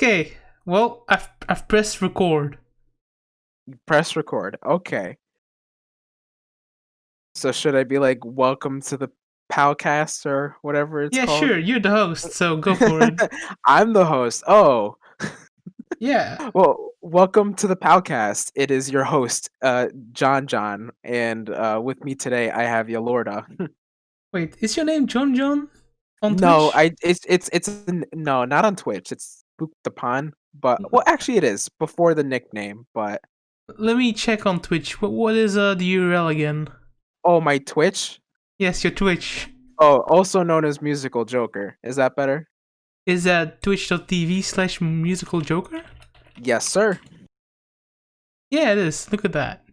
Okay, well, I've pressed record. You press record. Okay. So should I be like, welcome to the Palcast or whatever it's Yeah, called? sure, you're the host, so go for it. I'm the host. Oh, Yeah. well, welcome to the Palcast. It is your host, John, and with me today I have Yalorda. Wait, is your name John John on No, Twitch? no, not on Twitch. It's Spook the Pond, but well, actually it is before the nickname. But Let me check on Twitch. What is the URL again? oh, my Twitch. Yes, your Twitch. Oh, also known as MusicalJoker. Is that better? Is that twitch.tv/musicaljoker? Yes, sir. Yeah, it is. Look at that.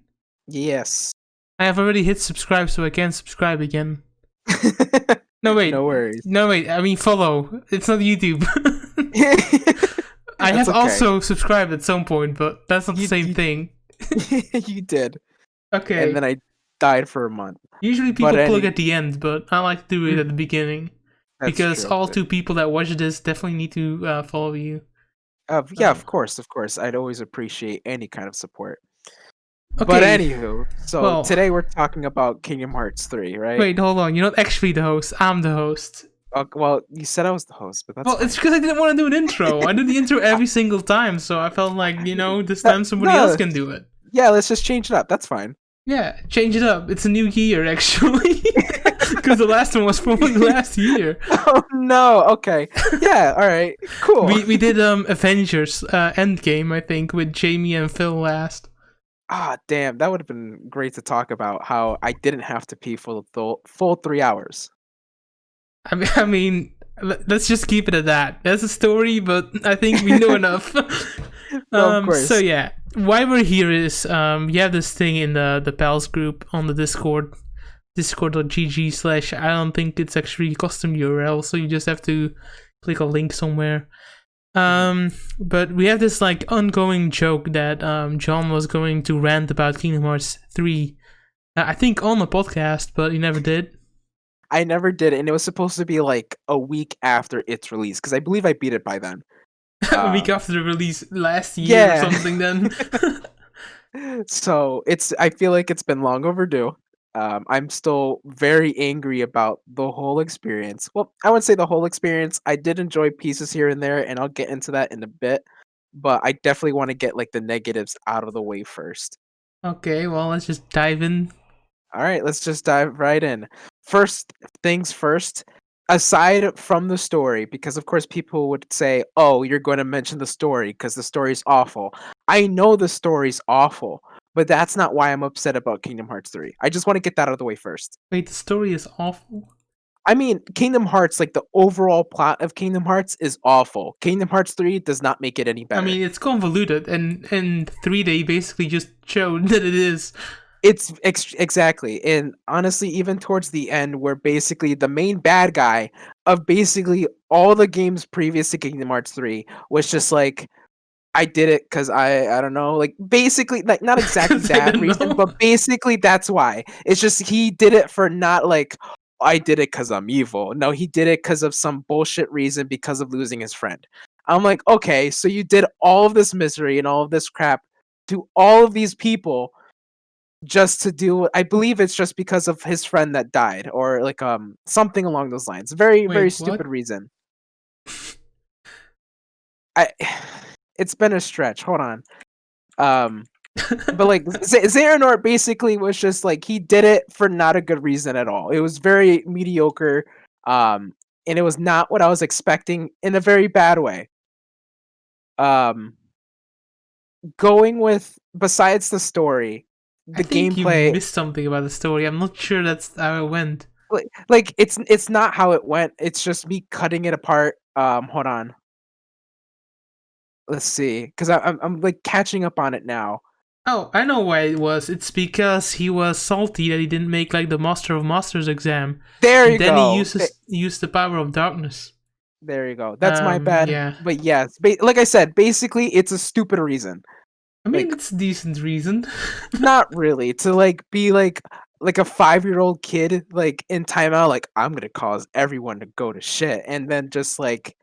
Yes. I have already hit subscribe, so I can't subscribe again. No, No wait. worries. No, wait. I mean, follow. It's not YouTube. I That's have okay. also subscribed at some point, but that's not the You, same you thing. you did, and Okay. then I died for a month. Usually But people plug any, at the end, but I like to do it at the beginning that's because true. all two people that watch this definitely need to follow you. Yeah, Uh, of course, of course. I'd always appreciate any kind of support. But okay, anywho, so well, today we're talking about Kingdom Hearts 3, right? wait, hold on. You're not actually the host. I'm the host. Well, you said I was the host, but that's Well, it's fine. because I didn't want to do an intro. I do the intro every single time, so I felt like, this time somebody else No, can do it. yeah, let's just change it up. That's fine. Yeah, change it up. It's a new year, actually. Because the last one was from last year. Oh no. Okay. Yeah. All right. Cool. We did Avengers Endgame, I think, with Jamie and Phil last. Ah, damn, that would have been great to talk about how I didn't have to pee for the full 3 hours. I mean, let's just keep it at that. That's a story, but I think we know enough. No, of So course. yeah, why we're here is you have this thing in the Pals group on the Discord, discord.gg/ I don't think it's actually a custom URL, so you just have to click a link somewhere. Mhm. But we have this like ongoing joke that John was going to rant about Kingdom Hearts 3. I think on the podcast, but he never did. I never did it, and it was supposed to be like a week after its release because I believe I beat it by then. A week Um, after the release last year or yeah. something then. So I feel like it's been long overdue. I'm still very angry about the whole experience. Well, I would say the whole experience. I did enjoy pieces here and there, and I'll get into that in a bit. But I definitely want to get like the negatives out of the way first. Okay, well, let's just dive in. All right, let's just dive right in. First things first, aside from the story, because of course people would say, oh, you're going to mention the story because the story's awful. I know the story's awful, but that's not why I'm upset about Kingdom Hearts 3. I just want to get that out of the way first. Wait, the story is awful? I mean, Kingdom Hearts, like the overall plot of Kingdom Hearts is awful. Kingdom Hearts 3 does not make it any I better. mean, it's convoluted, and in 3 they basically just showed that it is. Exactly, and honestly, even towards the end, where basically the main bad guy of basically all the games previous to Kingdom Hearts 3 was just like, I did it because I don't know, like basically like not exactly 'Cause I that don't reason, know. but basically that's why. It's just he did it for not like I did it because I'm evil. No, he did it because of some bullshit reason because of losing his friend. I'm like, okay, so you did all of this misery and all of this crap to all of these people just to do I believe it's just because of his friend that died or like something along those lines. Very very Wait, stupid what? reason. I it's been a stretch. Hold on. Um but like Xehanort basically was just like he did it for not a good reason at all. It was very mediocre and it was not what I was expecting in a very bad way. Um going with besides the story, I the think you gameplay missed something about the story. I'm not sure that's how it went. like it's not how it went. It's just me cutting it apart. Hold on. Let's see, because I'm like catching up on it now. Oh, I know why it was. It's because he was salty that he didn't make like the Master of Masters exam, There and you then he go. used the power of darkness. There you go. That's my bad. Yeah. But yes, like I said, basically it's a stupid reason. I mean, Like it's a decent reason. not really to like be like a 5-year-old kid like in timeout like I'm gonna cause everyone to go to shit and then just like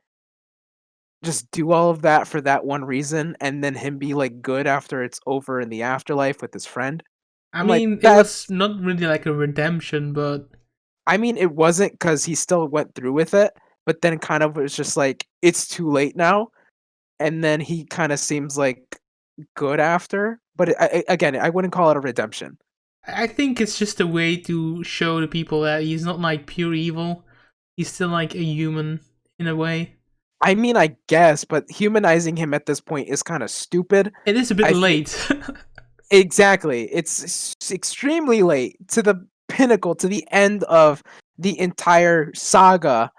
just do all of that for that one reason, and then him be like good after it's over in the afterlife with his friend. I I'm like, mean, it was that's. not really like a redemption, but I mean, it wasn't because he still went through with it, but then kind of was just like, it's too late now, and then he kind of seems like good after. But again, I wouldn't call it a redemption. I think it's just a way to show the people that he's not like pure evil. He's still like a human in a way. I mean, I guess, but humanizing him at this point is kind of stupid. It is a bit I think late. exactly. Extremely late to the pinnacle, to the end of the entire saga.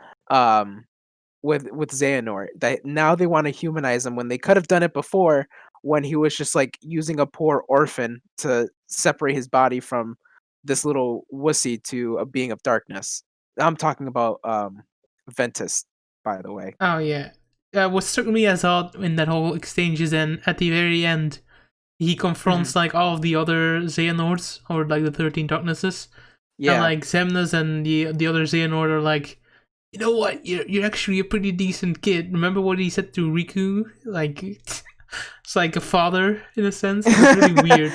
With Xehanort, that now they want to humanize him when they could have done it before, when he was just like using a poor orphan to separate his body from this little wussy to a being of darkness. I'm talking about Ventus, by the way. Oh yeah. What struck me as odd in that whole exchange is then at the very end he Mhm. confronts like all of the other Xehanorts or like the 13 Darknesses, and Yeah. like Xemnas and the other Xehanort are like, you know what, you're actually a pretty decent kid. Remember what he said to Riku? Like it's like a father in a sense. It was really weird.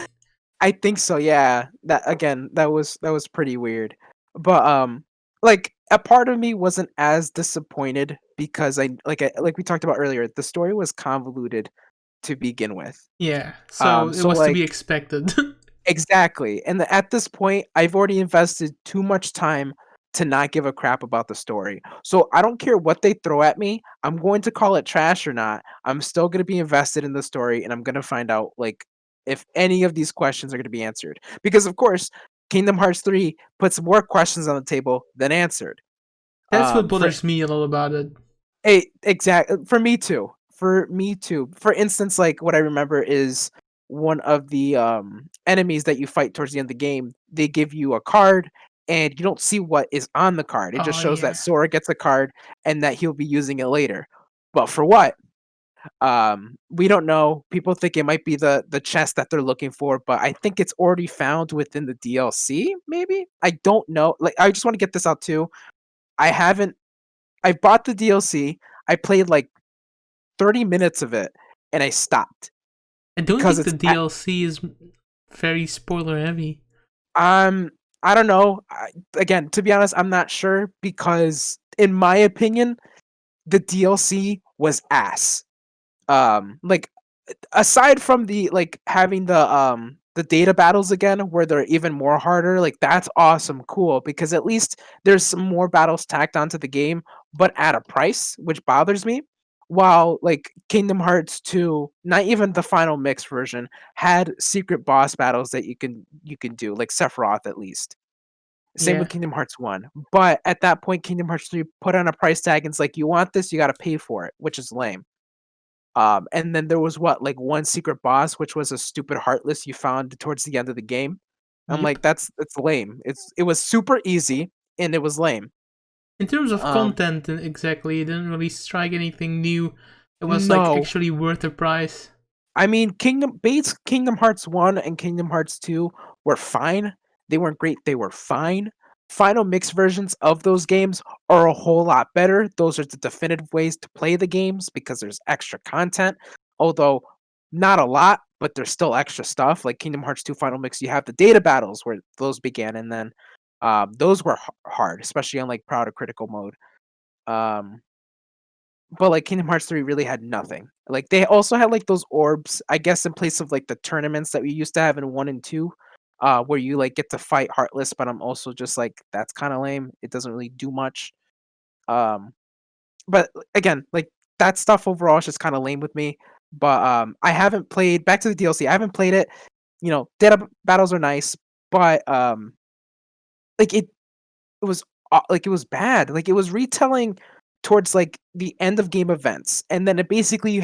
I think so, yeah. That again, that was pretty weird. But like a part of me wasn't as disappointed because like we talked about earlier, the story was convoluted to begin with. Yeah, so it So was to be like expected. exactly. And at this point, I've already invested too much time to not give a crap about the story. So I don't care what they throw at me. I'm going to call it trash or not. I'm still going to be invested in the story and I'm going to find out like if any of these questions are going to be answered. Because of course, Kingdom Hearts 3 puts more questions on the table than answered. That's what For bothers me a lot about it. exact for me too. For me too. For instance, like what I remember is one of the enemies that you fight towards the end of the game, they give you a card and you don't see what is on the card. It just Oh shows that yeah. Sora gets a card and that he'll be using it later. But for what? We don't know. People think it might be the chest that they're looking for, but I think it's already found within the DLC, maybe? I don't know. Like I just want to get this out too. I haven't I bought the DLC. I played like 30 minutes of it and I stopped I don't because think the DLC is very spoiler heavy. um I don't know. Again, to be honest, I'm not sure because in my opinion, the DLC was ass. Like aside from the like having the data battles again where they're even more harder, like that's awesome, cool because at least there's some more battles tacked onto the game but at a price, which bothers me. While like Kingdom Hearts 2, not even the final mix version, had secret boss battles that you can do, like Sephiroth at least. Same Yeah. with Kingdom Hearts 1. But at that point Kingdom Hearts 3 put on a price tag and it's like you want this, you got to pay for it, which is lame. And then there was what, like one secret boss, which was a stupid heartless you found towards the end of the game. I'm Yep. like, it's lame. It was super easy and it was lame. In terms of Um, content, exactly, it didn't really strike anything new. It was like no, actually worth the price. I mean Kingdom Hearts 1 and Kingdom Hearts 2 were fine. They weren't great, they were fine. Final mix versions of those games are a whole lot better. Those are the definitive ways to play the games because there's extra content. Although not a lot, but there's still extra stuff. Like Kingdom Hearts 2 Final Mix, you have the data battles where those began, and then those were hard, especially on like Proud or Critical mode. Um, but like Kingdom Hearts 3 really had nothing. Like they also had like those orbs, I guess in place of like the tournaments that we used to have in 1 and 2, where you like get to fight Heartless, but I'm also just like that's kind of lame. It doesn't really do much. Um but again, like that stuff overall is just kind of lame with me. But I haven't played back to the DLC. I haven't played it. Data battles are nice, but like it was like it was bad. Like it was retelling towards like the end of game events, and then it basically you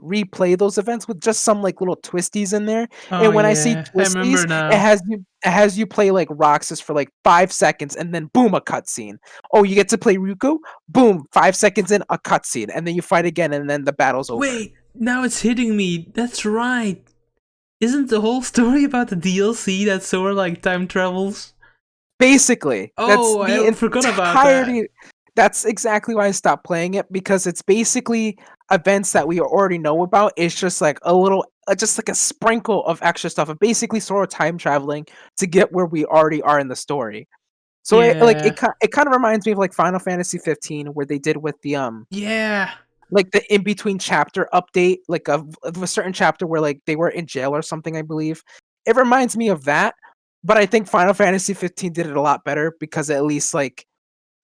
replay those events with just some like little twisties in there. Oh And when I say yeah, I twisties, remember it now. has you it has you play like Roxas for like 5 seconds, and then boom, a cutscene. Oh, you get to play Riku. Boom, 5 seconds in, a cutscene, and then you fight again, and then the battle's over. Wait, now it's hitting me. That's right. Isn't the whole story about the DLC that Sora like time travels? Basically, that's Oh, the I forgot about that. entirety. That's exactly why I stopped playing it, because it's basically events that we already know about. It's just like a little, just like a sprinkle of extra stuff of basically sort of time traveling to get where we already are in the story. So Yeah. it kind of reminds me of like Final Fantasy 15, where they did with the Yeah. like the in between chapter update, like of a certain chapter where like they were in jail or something, I believe. It reminds me of that, but I think Final Fantasy 15 did it a lot better because at least like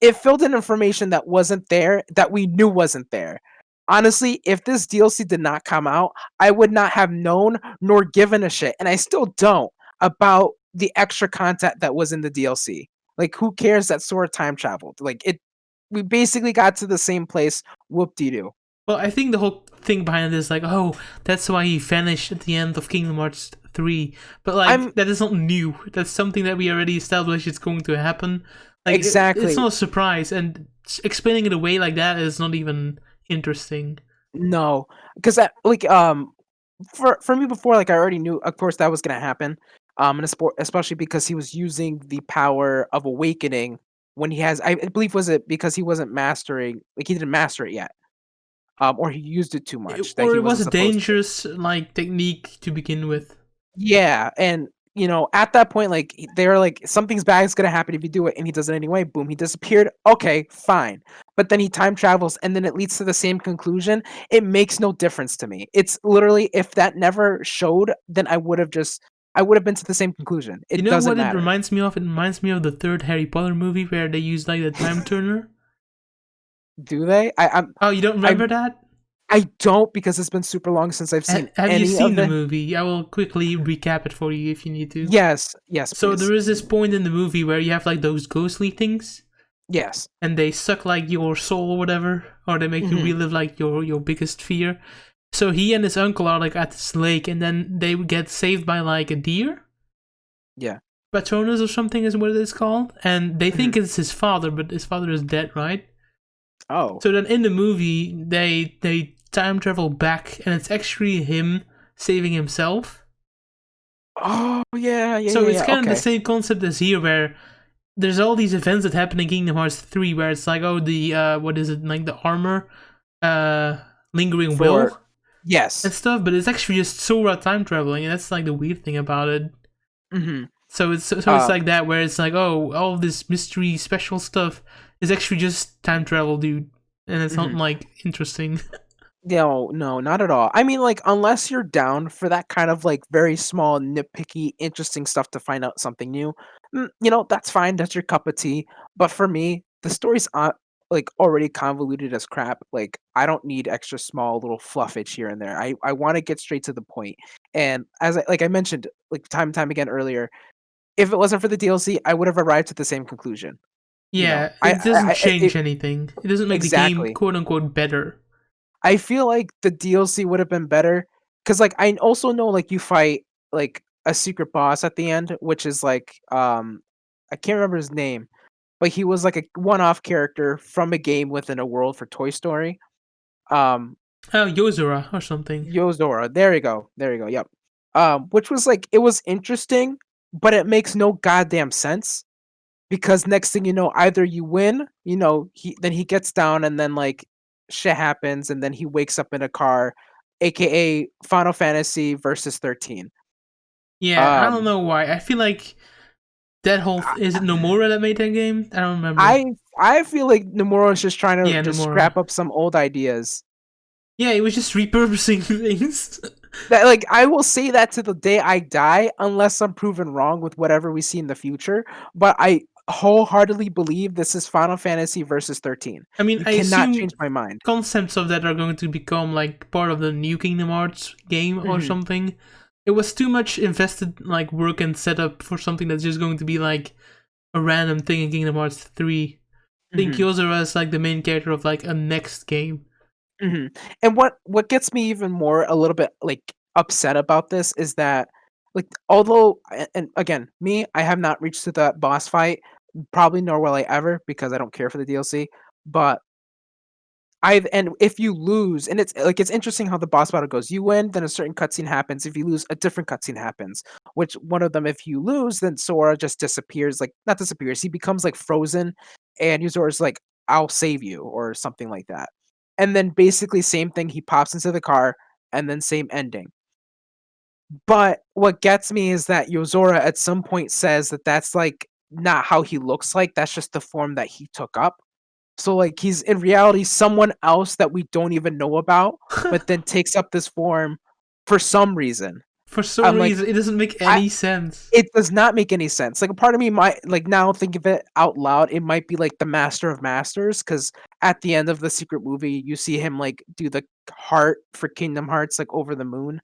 it filled in information that wasn't there, that we knew wasn't there. Honestly, if this DLC did not come out, I would not have known nor given a shit, and I still don't, about the extra content that was in the DLC. Like, who cares that Sora time traveled? Like, we basically got to the same place. Whoop de doo. Well, I think the whole thing behind it is like, oh, that's why he vanished at the end of Kingdom Hearts 3. But I'm like, that is not new. That's something that we already established is going to happen. Like, it's exactly not a surprise, and explaining it away like that is not even interesting. no, because that like for me before, like I already knew, of course, that was gonna happen. And especially because he was using the power of awakening when he has, I believe, was it because he wasn't mastering, like he didn't master it yet, or he used it too much that Or he it was wasn't a supposed to. dangerous like technique to begin with. Yeah, and at that point, like they were like, something's bad is gonna happen if you do it, and he does it anyway. Boom, he disappeared. Okay, fine. But then he time travels, and then it leads to the same conclusion. It makes no difference to me. It's literally, if that never showed, then I would have been to the same conclusion. You It know doesn't what it matter. reminds me of? It reminds me of the third Harry Potter movie where they use like the time turner. Do they? Oh, you don't I remember that? I don't, because it's been super long since I've seen Have you any of seen the the. movie? I will quickly recap it for you if you need to. Yes, yes, So please. there is this point in the movie where you have like those ghostly things, Yes. and they suck like your soul or whatever, or they make you Hmm. relive like your biggest fear. So he and his uncle are like at this lake, and then they get saved by like a deer, Yeah. Patronus or something is what it is called, and they Hmm. think it's his father, but his father is dead, right? Oh. So then in the movie they time travel back, and it's actually him saving himself. Oh yeah, yeah, So yeah, it's yeah. kind of the Okay. same concept as here, where there's all these events that happen in Kingdom Hearts 3 where it's like, oh, the what is it, like the armor, uh lingering For will and yes. stuff, but it's actually just Sora time traveling, and that's like the weird thing about it. Hmm. So it's like that, where it's like, oh, all this mystery special stuff is actually just time travel, dude, and it's not Hmm. like interesting. No, no, not at all. I mean, like, unless you're down for that kind of like very small, nitpicky, interesting stuff to find out something new, that's fine. That's your cup of tea. But for me, the story's like already convoluted as crap. Like, I don't need extra small little fluffage here and there. I want to get straight to the point. And as I mentioned, like time and time again earlier, if it wasn't for the DLC, I would have arrived at the same conclusion. Yeah, it doesn't change anything. It doesn't make the game Exactly. quote unquote better. I feel like the DLC would have been better, because like I also know like you fight like a secret boss at the end, which is like I can't remember his name, but he was like a one-off character from a game within a world for Toy Story. Um Oh, Yozora or something. Yozora. There you go. There you go. Yep. Which was like, it was interesting, but it makes no goddamn sense, because next thing you know, either you win, he gets down, and then like shit happens, and then he wakes up in a car, aka Final Fantasy versus 13. Yeah, I don't Um, know why. I feel like that whole I is it Nomura that made that game? I don't remember. I I feel like Nomura is just trying to Yeah, just Nomura. scrap up some old ideas. Yeah, it was just repurposing things. That, like, I will say that to the day I die, unless I'm proven wrong with whatever we see in the future. But I wholeheartedly believe this is Final Fantasy versus 13. I mean, You I cannot assume change my mind. concepts of that are going to become like part of the new Kingdom Hearts game or Hmm. something. It was too much invested like work and setup for something that's just going to be like a random thing in Kingdom Hearts 3. I think Hmm. Yozora is like the main character of like a next game. Hmm. And what gets me even more a little bit like upset about this is that, like, although and again, me, I have not reached to that boss fight, probably nor will I ever, because I don't care for the DLC. But and if you lose, and it's interesting how the boss battle goes. You win, then a certain cutscene happens. If you lose, a different cutscene happens. Which one of them, if you lose, then Sora just disappears. Like, not disappears, he becomes like frozen, and Uzora's like I'll save you or something like that. And then basically same thing, he pops into the car and then same ending. But what gets me is that Yozora at some point says that that's like not how he looks like, that's just the form that he took up. So like he's in reality someone else that we don't even know about, but then takes up this form for some reason. For some I'm like, reason, it doesn't make I any sense. it does not make any sense. Like a part of me might like now think of it out loud, it might be like the Master of Masters, because at the end of the secret movie, you see him like do the heart for Kingdom Hearts like over the moon.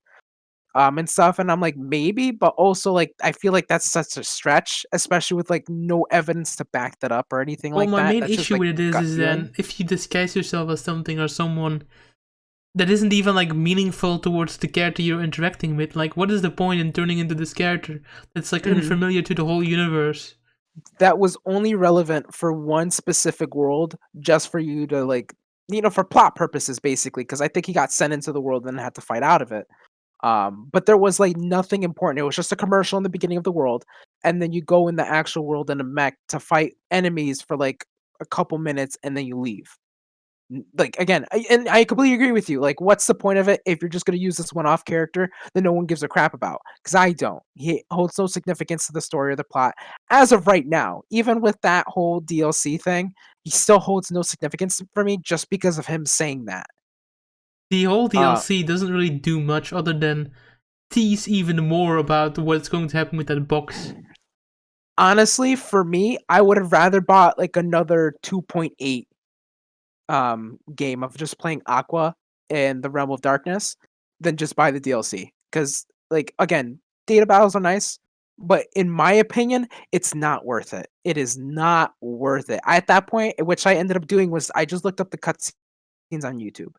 And stuff, and I'm like, maybe, but also like I feel like that's such a stretch, especially with like no evidence to back that up or anything Well, like my that. main That's just issue like with it gut is feeling. then if you disguise yourself as something or someone that isn't even like meaningful towards the character you're interacting with, like what is the point in turning into this character that's like Mhm. unfamiliar to the whole universe? That was only relevant for one specific world, just for you to like, for plot purposes, basically. Because I think he got sent into the world and then had to fight out of it. But there was like nothing important. It was just a commercial in the beginning of the world, and then you go in the actual world in a mech to fight enemies for like a couple minutes, and then you leave. Like again, and I completely agree with you. Like, what's the point of it if you're just going to use this one-off character that no one gives a crap about? Because I don't. He holds no significance to the story or the plot as of right now. Even with that whole DLC thing, he still holds no significance for me just because of him saying that. The whole Uh, DLC doesn't really do much other than tease even more about what's going to happen with that box. Honestly, for me, I would have rather bought like another 2.8 game of just playing Aqua and the Realm of Darkness than just buy the DLC. Because like again, data battles are nice, but in my opinion, it's not worth it. It is not worth it. At that point, which I ended up doing was I just looked up the cutscenes on YouTube.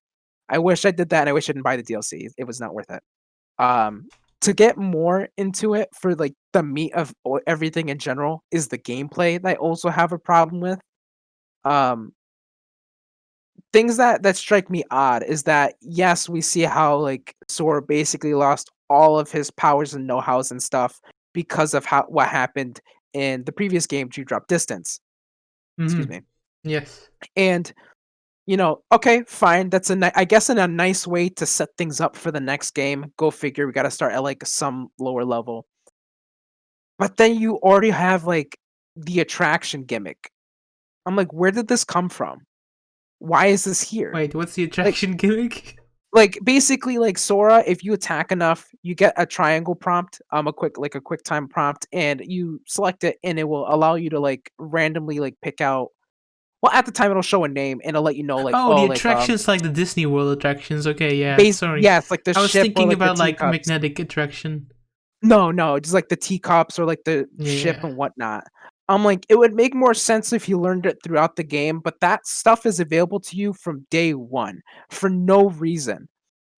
I wish I did that and I wish I didn't buy the DLC. It was not worth it. Um to get more into it for like the meat of everything in general is the gameplay that I also have a problem with. Um Things that strike me odd is that yes, we see how like Sora basically lost all of his powers and know-hows and stuff because of how what happened in the previous game, Dream Drop Distance. Excuse Hmm. me. Yes. And okay, fine. That's I guess in a nice way to set things up for the next game. Go figure. We got to start at like some lower level. But then you already have like the attraction gimmick. I'm like, where did this come from? Why is this here? Wait, what's the Like attraction gimmick? basically like Sora, if you attack enough, you get a triangle prompt, a quick time prompt, and you select it, and it will allow you to like randomly like pick out. Well, at the time it'll show a name and it'll let you know like Oh, the attractions like the Disney World attractions. Okay, yeah, base sorry. yeah, it's like the I was ship or thinking like the about like teacups. magnetic attraction. No, no, just like the teacups or like the ship Yeah. and whatnot. I'm like, it would make more sense if you learned it throughout the game, but that stuff is available to you from day one for no reason.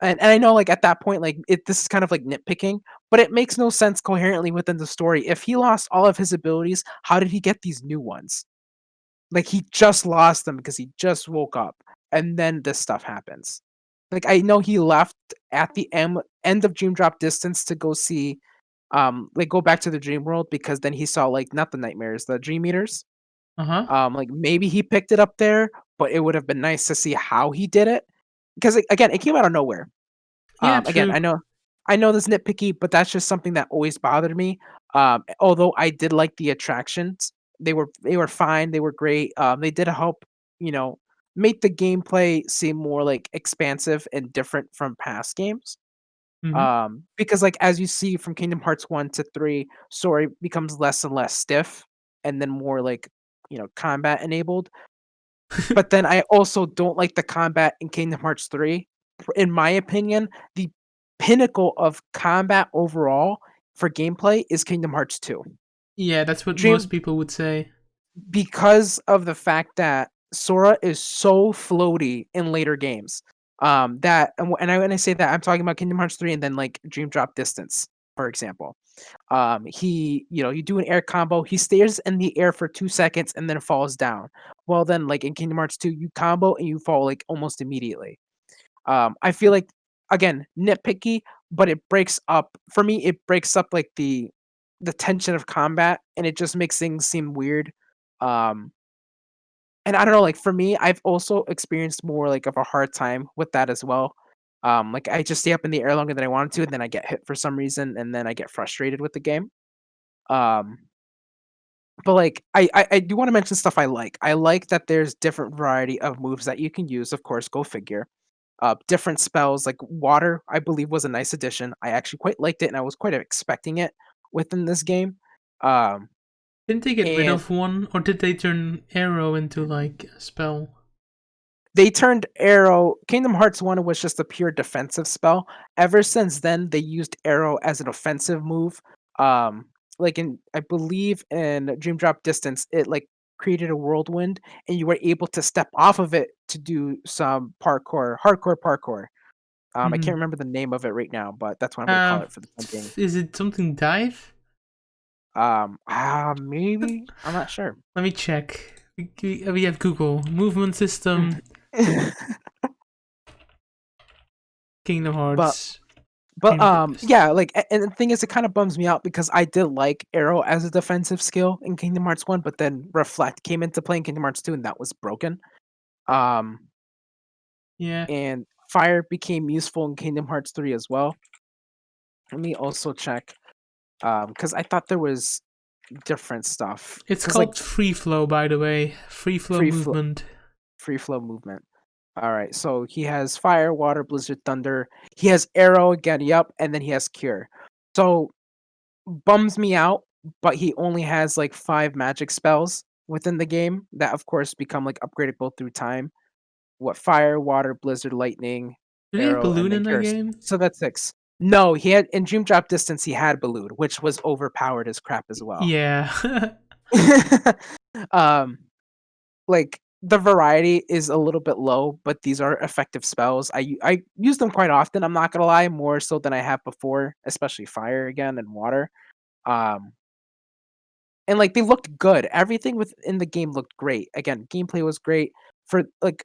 And I know like at that point, like this is kind of like nitpicking, but it makes no sense coherently within the story. If he lost all of his abilities, how did he get these new ones? Like he just lost them because he just woke up, and then this stuff happens. Like I know he left at the end of Dream Drop Distance to go see, like go back to the dream world because then he saw like not the nightmares, the dream eaters. Uh huh. Like maybe he picked it up there, but it would have been nice to see how he did it because like, again, it came out of nowhere. Yeah, Again, true. I know this nitpicky, but that's just something that always bothered me. Although I did like the attractions, they were fine, they were great. They did help, you know, make the gameplay seem more like expansive and different from past games. Hmm. Because like as you see from Kingdom Hearts 1 to 3, story becomes less and less stiff and then more like, combat enabled. But then I also don't like the combat in Kingdom Hearts 3. In my opinion, the pinnacle of combat overall for gameplay is Kingdom Hearts 2. Yeah, that's what most Dream people would say. Because of the fact that Sora is so floaty in later games. That when I say that I'm talking about Kingdom Hearts 3 and then like Dream Drop Distance, for example. You do an air combo, he stays in the air for 2 seconds and then falls down. Well then like in Kingdom Hearts 2, you combo and you fall like almost immediately. I feel like again, nitpicky, but it breaks up for me, it breaks up like the tension of combat and it just makes things seem weird. Um and I don't know, like for me, I've also experienced more like of a hard time with that as well. Like I just stay up in the air longer than I wanted to, and then I get hit for some reason, and then I get frustrated with the game. Um, but like I do want to mention stuff I like. I like that there's different variety of moves that you can use. Of course, go figure. Different spells like water, I believe, was a nice addition. I actually quite liked it, and I was quite expecting it within this game. Um, Didn't they get rid and of one, or did they turn arrow into like a spell? they turned Arrow. Kingdom Hearts 1 was just a pure defensive spell. Ever since then, they used Arrow as an offensive move. Um, like in, I believe in Dream Drop Distance, it like created a whirlwind, and you were able to step off of it to do some parkour, hardcore parkour. I Mm-hmm. can't remember the name of it right now, but that's what I'm gonna call it for the time being. Is it something dive? Maybe I'm not sure. Let me check. We have Google movement system, Kingdom but Hearts. Dreamcast. yeah, like and the thing is it kind of bums me out because I did like Arrow as a defensive skill in Kingdom Hearts 1, but then Reflect came into play in Kingdom Hearts 2 and that was broken. Um Yeah, and Fire became useful in Kingdom Hearts 3 as well. Let me also check because I thought there was different stuff it's because like called free flow, by the way. Free flow free flow movement. free flow movement. All right, so he has Fire, Water, Blizzard, Thunder. He has Arrow again, yep, and then he has Cure. So bums me out, but he only has like 5 magic spells within the game that of course become like upgradable through time. What fire, water, blizzard, lightning, Did he have arrow, and balloon then in that curse. game? So that's 6. No, he had in Dream Drop Distance he had Balloon, which was overpowered as crap as well. Yeah. um like the variety is a little bit low, but these are effective spells. I use them quite often, I'm not gonna lie, more so than I have before, especially fire again and water. Um and like they looked good. Everything within the game looked great. Again, gameplay was great for like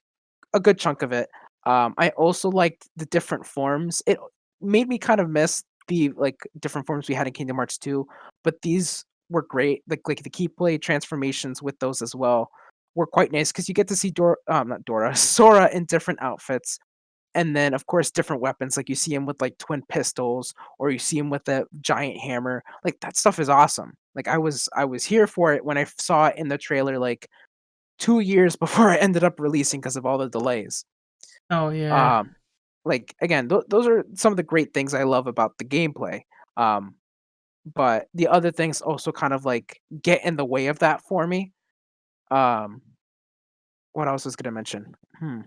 a good chunk of it. I also liked the different forms. It made me kind of miss the like different forms we had in Kingdom Hearts 2, but these were great. Like the keyblade transformations with those as well were quite nice because you get to see Dora, not Dora, Sora in different outfits. And then, of course, different weapons. Like you see him with like twin pistols, or you see him with a giant hammer. Like that stuff is awesome. Like I was here for it when I saw it in the trailer, like 2 years before I ended up releasing because of all the delays. Oh yeah. Um, like again, those are some of the great things I love about the gameplay. Um, but the other things also kind of like get in the way of that for me. Um, what else was gonna mention? Hmm.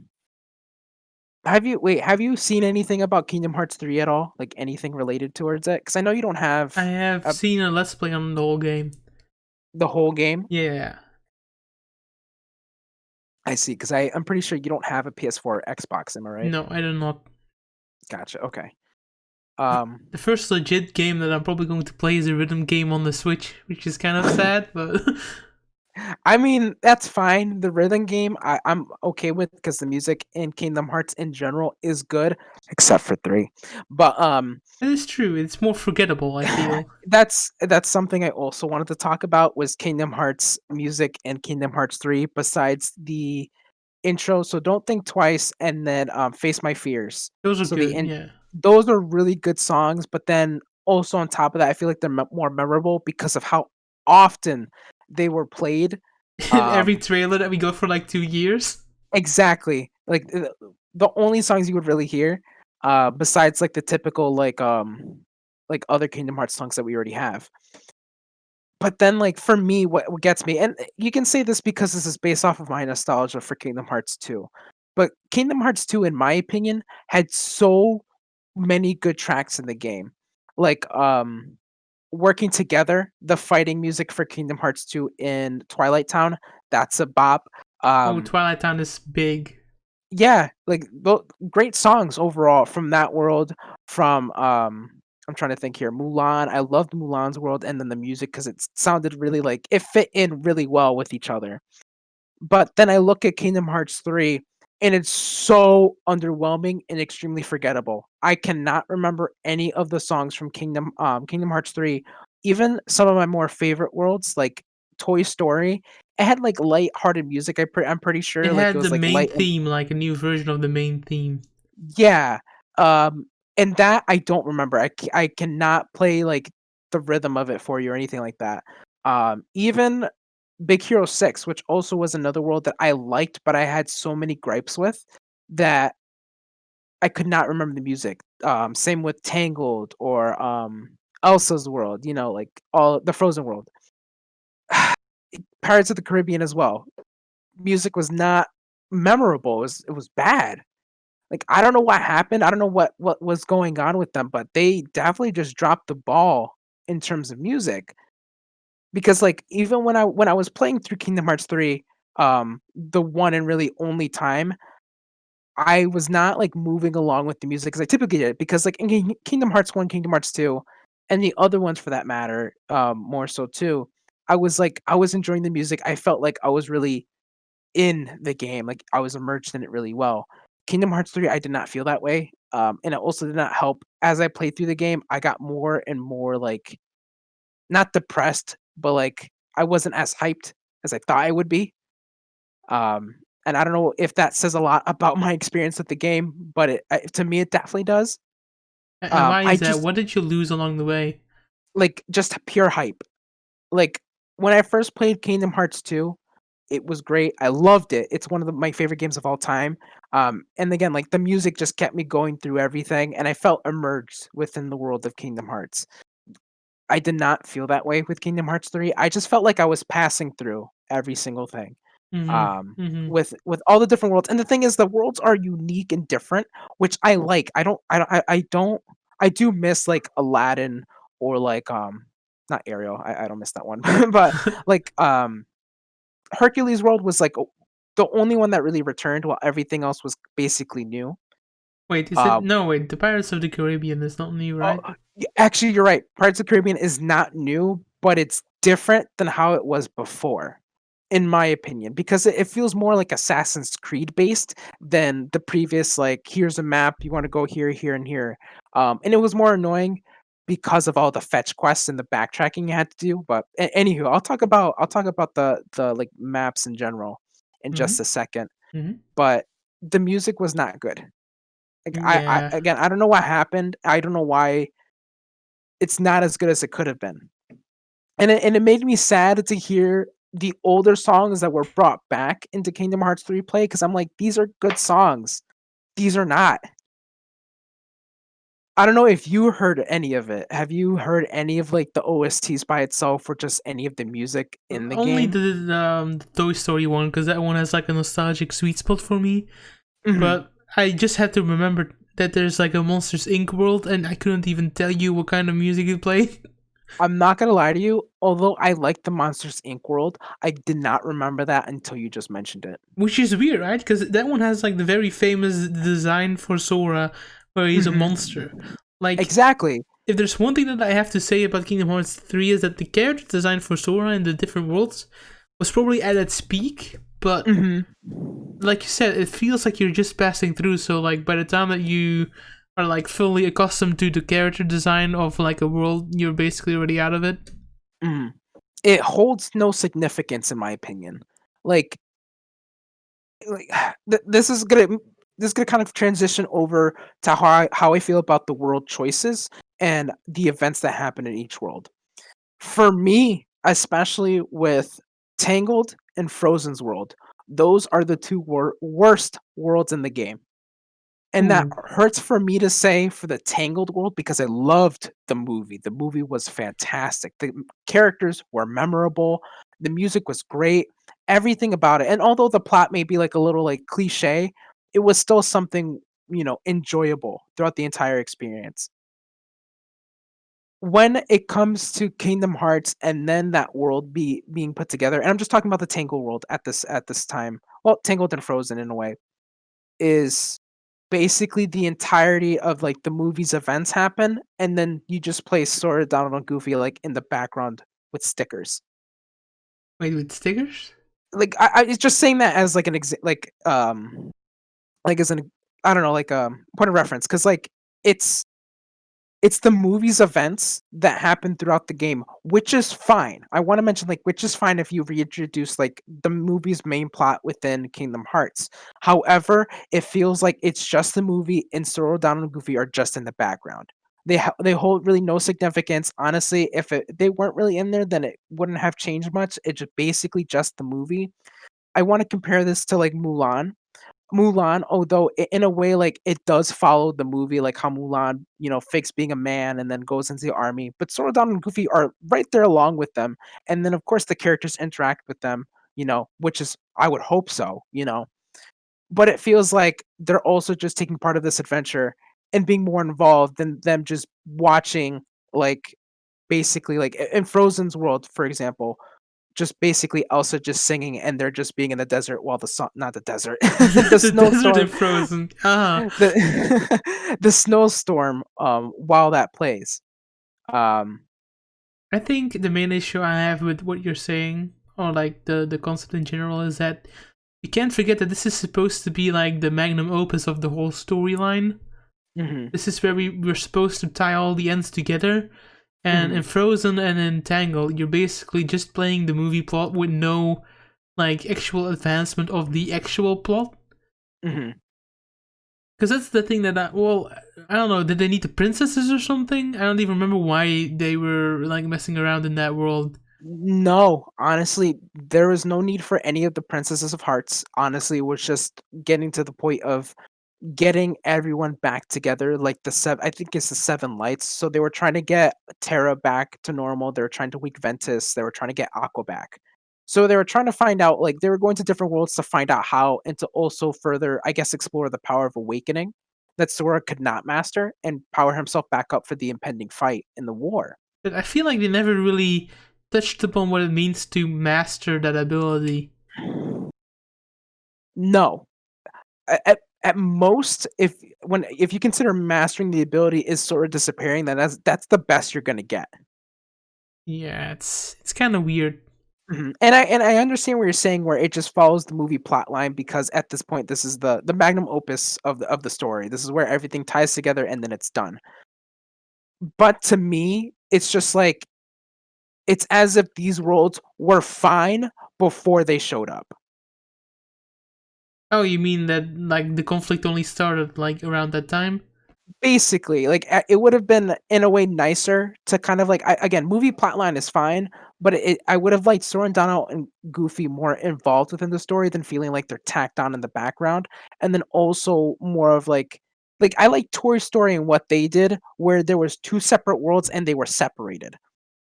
Have you seen anything about Kingdom Hearts 3 at all? Like anything related towards it? Because I know you don't I have have seen a let's play on the whole game. the whole game. Yeah. I see, because I'm pretty sure you don't have a PS4 or Xbox, am I right? No, I do not. Gotcha. Okay. Um, The first legit game that I'm probably going to play is a rhythm game on the Switch, which is kind of sad, but I mean, that's fine. The rhythm game I'm okay with because the music in Kingdom Hearts in general is good, except for 3. But it is true. It's more forgettable, I feel. that's something I also wanted to talk about was Kingdom Hearts music and Kingdom Hearts 3 besides the intro. So Don't Think Twice and then Face My Fears. Those are So the good, in yeah. those are really good songs, but then also on top of that, I feel like they're more memorable because of how often they were played. In every Um, trailer that we got for like 2 years. exactly. Like the only songs you would really hear, besides like the typical like other Kingdom Hearts songs that we already have. But then, like for me, what gets me, and you can say this because this is based off of my nostalgia for Kingdom Hearts 2, but Kingdom Hearts 2, in my opinion, had so many good tracks in the game. Like working together, the fighting music for Kingdom Hearts 2 in Twilight Town, that's a bop. Oh, Um Twilight Town is big. yeah, like great songs overall from that world, from I'm trying to think here. Mulan, I loved Mulan's world and then the music because it sounded really like it fit in really well with each other. But then I look at Kingdom Hearts 3 and it's so underwhelming and extremely forgettable. I cannot remember any of the songs from Kingdom Hearts 3. Even some of my more favorite worlds like Toy Story it had like light-hearted music. I'm pretty It sure like it had the was like main light and theme, like a new version of the main theme. yeah. And that I don't remember. I cannot play like the rhythm of it for you or anything like that. Even Big Hero 6, which also was another world that I liked, but I had so many gripes with that I could not remember the music. Same with Tangled or Elsa's World, like all the Frozen World. Pirates of the Caribbean as well. Music was not memorable. It was bad. Like I don't know what happened. I don't know what was going on with them, but they definitely just dropped the ball in terms of music. Because like even when I was playing through Kingdom Hearts 3, the one and really only time, I was not like moving along with the music because I typically did because like in Kingdom Hearts 1, Kingdom Hearts 2, and the other ones for that matter, more so too, I was enjoying the music. I felt like I was really in the game, like I was immersed in it really well. Kingdom Hearts 3, I did not feel that way. And it also did not help as I played through the game. I got more and more like not depressed, but like I wasn't as hyped as I thought I would be. Um, and I don't know if that says a lot about my experience with the game, but to me it definitely does. And why I is that? just What did you lose along the way? like just pure hype. Like when I first played Kingdom Hearts 2, it was great. I loved it. It's one of my favorite games of all time. And again, like the music just kept me going through everything, and I felt immersed within the world of Kingdom Hearts. I did not feel that way with Kingdom Hearts 3. I just felt like I was passing through every single thing. Mm-hmm. Um, Mm-hmm. with all the different worlds. And the thing is the worlds are unique and different, which I like. I do miss like Aladdin or like not Ariel. I don't miss that one. But like Hercules World was like the only one that really returned while everything else was basically new. Wait, is it Um, no? Wait, the Pirates of the Caribbean is not new, oh, right? actually, you're right. Pirates of the Caribbean is not new, but it's different than how it was before, in my opinion, because it feels more like Assassin's Creed based than the previous. Like, here's a map, you want to go here, here, and here. And it was more annoying because of all the fetch quests and the backtracking you had to do. But anywho, I'll talk about the like maps in general in just a Mm-hmm. second. Mm-hmm. But the music was not good. Like I Yeah. again, I don't know what happened. I don't know why it's not as good as it could have been. And it made me sad to hear the older songs that were brought back into Kingdom Hearts 3 play because I'm like, these are good songs. These are not. I don't know if you heard any of it. Have you heard any of like the OSTs by itself or just any of the music in the Only game? the Toy Story one, because that one has like a nostalgic sweet spot for me. Mhm. But I just had to remember that there's like a Monsters Inc. world, and I couldn't even tell you what kind of music it played. I'm not gonna lie to you. Although I like the Monsters Inc. world, I did not remember that until you just mentioned it. Which is weird, right? Because that one has like the very famous design for Sora, where he's a Mhm. monster. Like, Exactly. if there's one thing that I have to say about Kingdom Hearts 3 is that the character design for Sora in the different worlds was probably at its peak, but Mhm. like you said, it feels like you're just passing through. So like by the time that you are like fully accustomed to the character design of like a world, you're basically already out of it. Mhm. It holds no significance in my opinion. Like like this is gonna kind of transition over to how I feel about the world choices and the events that happen in each world. For me, especially with Tangled and Frozen's world, those are the two worst worlds in the game. And that Ooh, hurts for me to say for the Tangled world because I loved the movie. The movie was fantastic. The characters were memorable. The music was great. Everything about it. And although the plot may be like a little like cliche, it was still something, enjoyable throughout the entire experience. When it comes to Kingdom Hearts and then that world being put together, and I'm just talking about the Tangled world at this time. Well, Tangled and Frozen in a way is basically the entirety of like the movie's events happen, and then you just play Sora, Donald, and Goofy like in the background with stickers. wait, with stickers? Like I it's just saying that as like an like as an I don't know like point of reference because like it's it's the movie's events that happen throughout the game, which is fine. I want to mention like which is fine if you reintroduce like the movie's main plot within Kingdom Hearts. However, it feels like it's just the movie and Zoro, Donald, and Goofy are just in the background. They hold really no significance. Honestly, if they weren't really in there, then it wouldn't have changed much. It's just basically just the movie. I want to compare this to like Mulan, although in a way, like it does follow the movie, like how Mulan, fakes being a man and then goes into the army. But Sora, Donald, and Goofy are right there along with them, and then of course the characters interact with them, which is I would hope so. But it feels like they're also just taking part of this adventure and being more involved than them just watching, like basically like in Frozen's world, for example, just basically Elsa just singing and they're just being in the desert while the sun not the desert, the The desert snowstorm, and Frozen. Ah, the snowstorm while that plays. Um I think the main issue I have with what you're saying, or like the concept in general, is that you can't forget that this is supposed to be like the magnum opus of the whole storyline. mhm, This is where we're supposed to tie all the ends together. And in mhm, Frozen and in Tangle, you're basically just playing the movie plot with no like actual advancement of the actual plot. mhm. Because that's the thing that I don't know. Did they need the princesses or something? I don't even remember why they were like messing around in that world. No, honestly, there was no need for any of the princesses of hearts. Honestly, it was just getting to the point of getting everyone back together, like the seven. I think it's the seven lights. So they were trying to get Terra back to normal. They were trying to weak Ventus. They were trying to get Aqua back. So they were trying to find out, like they were going to different worlds to find out how, and to also further, I guess, explore the power of awakening that Sora could not master, and power himself back up for the impending fight in the war. But I feel like they never really touched upon what it means to master that ability. No, at most, if you consider mastering the ability is sort of disappearing, then that's the best you're gonna get. Yeah, it's kind of weird. Mhm. And I understand what you're saying, where it just follows the movie plot line, because at this point, this is the magnum opus of the story. This is where everything ties together and then it's done. But to me, it's just like it's as if these worlds were fine before they showed up. Oh, you mean that like the conflict only started like around that time? Basically, like, it would have been, in a way, nicer to kind of, like again, movie plotline is fine, but I would have liked Sora and Donald and Goofy more involved within the story than feeling like they're tacked on in the background, and then also more of, I like Toy Story and what they did, where there was 2 separate worlds and they were separated.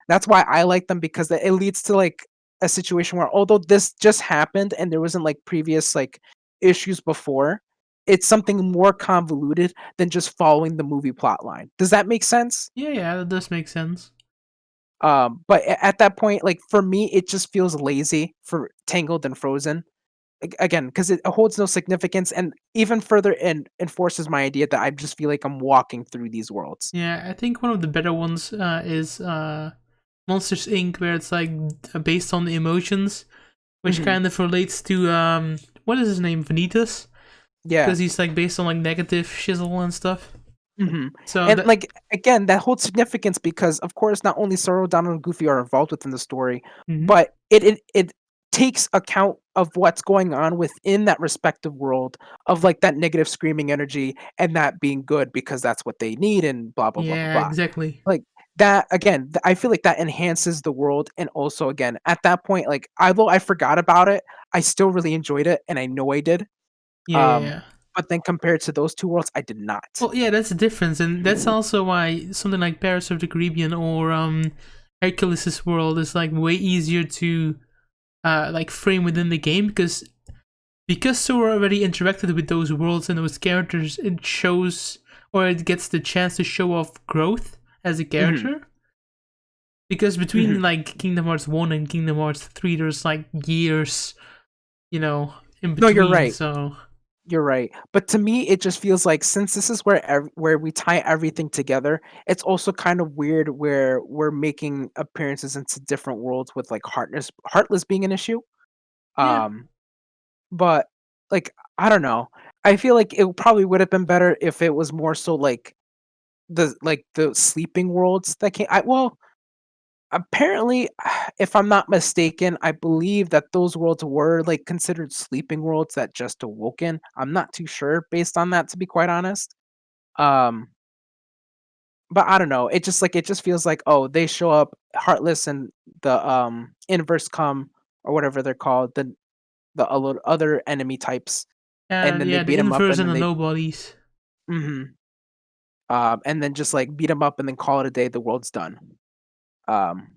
That's why I like them, because it leads to, like, a situation where although this just happened and there wasn't, like, previous, like, issues before, it's something more convoluted than just following the movie plot line. Does that make sense? Yeah, yeah, that does make sense. But at that point, like, for me, it just feels lazy for Tangled and Frozen. Again, because it holds no significance and even further enforces my idea that I just feel like I'm walking through these worlds. Yeah, I think one of the better ones is Monsters Inc., where it's like based on the emotions, which Mhm. kind of relates to what is his name, Vanitas, Yeah. because he's like based on like negative shizzle and stuff. Mhm. So And, that like, again, that holds significance because, of course, not only Zoro, Donald, and Goofy are involved within the story, mhm. but it takes account of what's going on within that respective world of, like, that negative screaming energy and that being good because that's what they need and blah, blah, blah, blah, Yeah, blah. exactly. Like, that again, I feel like that enhances the world, and also, again, at that point, like, although I forgot about it, I still really enjoyed it, and I know I did, Yeah, yeah, um, yeah. but then compared to those 2 worlds, I did not. Well, yeah, that's the difference, and that's also why something like Paris of the Caribbean or Hercules' World is like way easier to like frame within the game because Sora already interacted with those worlds and those characters. It shows or it gets the chance to show off growth as a Mhm, character. Because between mhm. like Kingdom Hearts 1 and Kingdom Hearts 3, there's like years, you know, in No, you're between. right. So You're right. But to me, it just feels like since this is where we tie everything together, it's also kind of weird where we're making appearances into different worlds with like heartless being an issue. yeah, Um, but like I don't know. I feel like it probably would have been better if it was more so like the sleeping worlds that came. Apparently, if I'm not mistaken, I believe that those worlds were like considered sleeping worlds that just awoken. I'm not too sure based on that, to be quite honest. Um, but I don't know. It just feels like, oh, they show up heartless and the inverse come or whatever they're called, other enemy types, and then they Yeah, the beat them up inverse and and then the they nobodies. mhm, and then just like beat them up and then call it a day. The world's done. Um,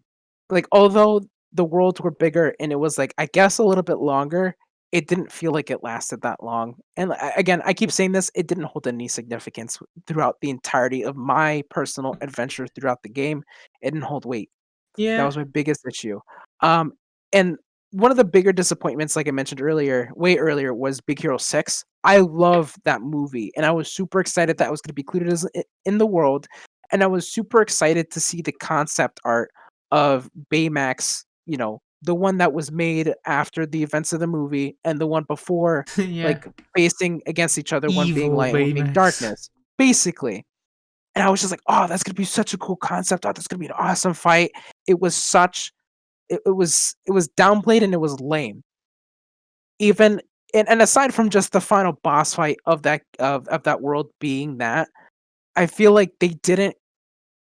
like although the worlds were bigger and it was like I guess a little bit longer, it didn't feel like it lasted that long. And again, I keep saying this, it didn't hold any significance throughout the entirety of my personal adventure throughout the game. It didn't hold weight. That Yeah. was my biggest issue. Um, and one of the bigger disappointments, like I mentioned earlier, way earlier, was Big Hero 6. I love that movie, and I was super excited that I was going to be included in the world, and I was super excited to see the concept art of Baymax, the one that was made after the events of the movie, and the one before, Yeah. like facing against each other, one being Evil light and one being Baymax. darkness, basically. And I was just like, "Oh, that's gonna be such a cool concept art. That's gonna be an awesome fight." It was such it was downplayed and it was lame. Even and aside from just the final boss fight of that world being that, I feel like they didn't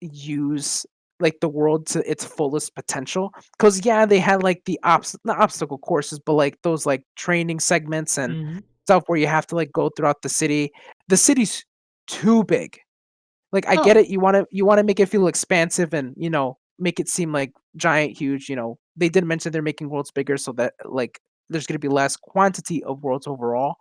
use like the world to its fullest potential. Cause yeah, they had like the not obstacle courses, but like those like training segments and Hmm. stuff where you have to like go throughout the city. The city's too big. Like, I get Oh, it, you wanna make it feel expansive and, make it seem, like, giant, huge, they did mention they're making worlds bigger so that, like, there's gonna be less quantity of worlds overall.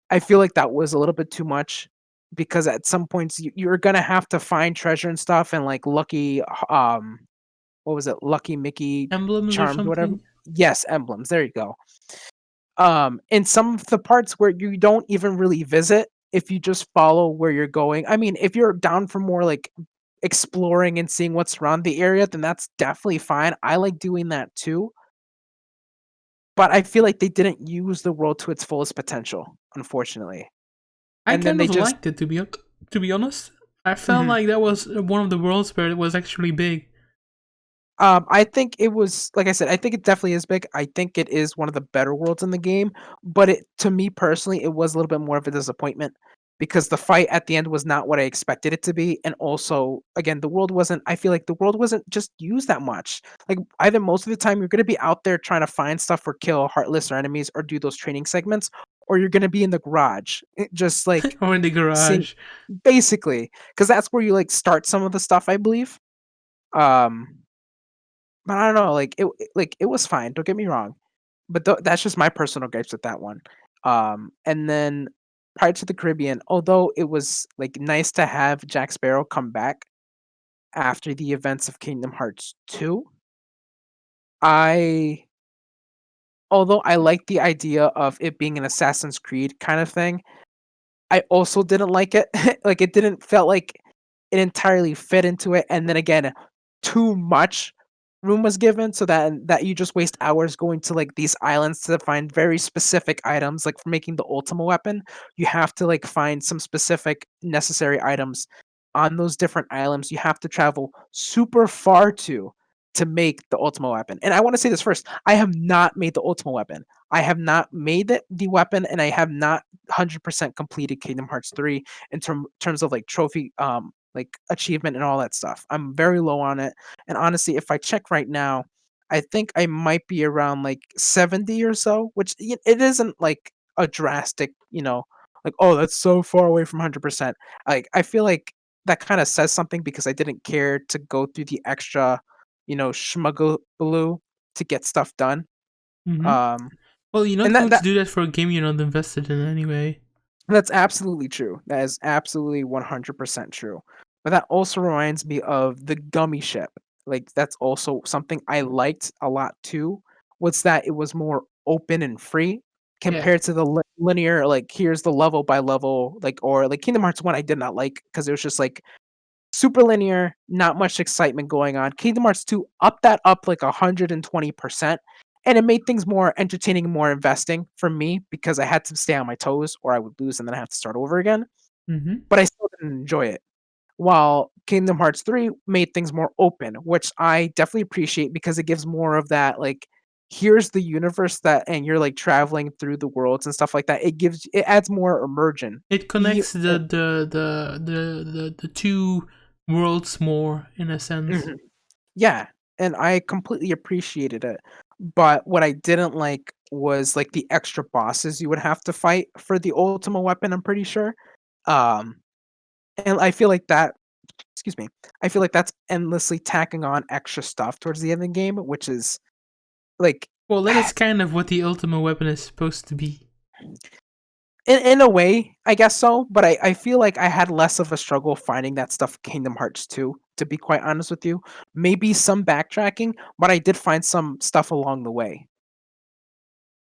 I feel like that was a little bit too much because at some points you're gonna have to find treasure and stuff and, like, what was it? Lucky Mickey emblems or charms, whatever. something. Yes, emblems, there you go. In some of the parts where you don't even really visit, if you just follow where you're going. I mean, if you're down for more like exploring and seeing what's around the area, then that's definitely fine. I like doing that too. But I feel like they didn't use the world to its fullest potential, unfortunately. I And then kind they of just liked it to be honest. I felt mhm. like that was one of the worlds where it was actually big. I think it was like I said, I think it definitely is big. I think it is one of the better worlds in the game, but it to me personally, it was a little bit more of a disappointment because the fight at the end was not what I expected it to be. And also, again, the world wasn't I feel like the world wasn't just used that much. Like either most of the time you're gonna be out there trying to find stuff or kill heartless or enemies or do those training segments, or you're gonna be in the garage. Just like Or in the seeing garage. basically, because that's where you like start some of the stuff, I believe. Um but I don't know, like, it was fine, don't get me wrong, but that's just my personal gripes with that one. And then Pirates of the Caribbean, although it was, like, nice to have Jack Sparrow come back after the events of Kingdom Hearts 2, I although I like the idea of it being an Assassin's Creed kind of thing, I also didn't like it. Like, it didn't felt like it entirely fit into it, and then again, too much room was given so that you just waste hours going to, like, these islands to find very specific items, like, for making the Ultima weapon, you have to, like, find some specific necessary items on those different islands you have to travel super far to make the Ultima weapon, and I wanna say this first, I have not made the Ultima weapon. I have not made it the weapon, and I have not 100% completed Kingdom Hearts 3 in terms of like trophy like achievement and all that stuff. I'm very low on it. And honestly, if I check right now, I think I might be around like 70 or so, which it isn't like a drastic, like oh, that's so far away from 100%. Like I feel like that kind of says something because I didn't care to go through the extra, schmuggle to get stuff done. Hmm. Um Well, you're not and going to do that for a game you're not invested in anyway. that's absolutely true. That is absolutely 100% true. But that also reminds me of the gummy ship. Like that's also something I liked a lot too. Was that it was more open and free Yeah. compared to the linear like here's the level by level like or like Kingdom Hearts 1 I did not like because it was just like super linear, not much excitement going on. Kingdom Hearts 2 upped that up like 120%, and it made things more entertaining and more investing for me because I had to stay on my toes or I would lose and then I have to start over again. Hmm. But I still didn't enjoy it. while Kingdom Hearts 3 made things more open, which I definitely appreciate because it gives more of that like here's the universe that and you're like traveling through the worlds and stuff like that. It adds more immersion. It connects the two worlds more in a sense. Mhm. Yeah, and I completely appreciated it. But what I didn't like was like the extra bosses you would have to fight for the ultimate weapon, I'm pretty sure. Um and I feel like that excuse me. I feel like that's endlessly tacking on extra stuff towards the end of the game, which is like Well, that is kind of what the ultimate weapon is supposed to be. in a way, I guess so, but I feel like I had less of a struggle finding that stuff in Kingdom Hearts 2, to be quite honest with you. Maybe some backtracking, but I did find some stuff along the way.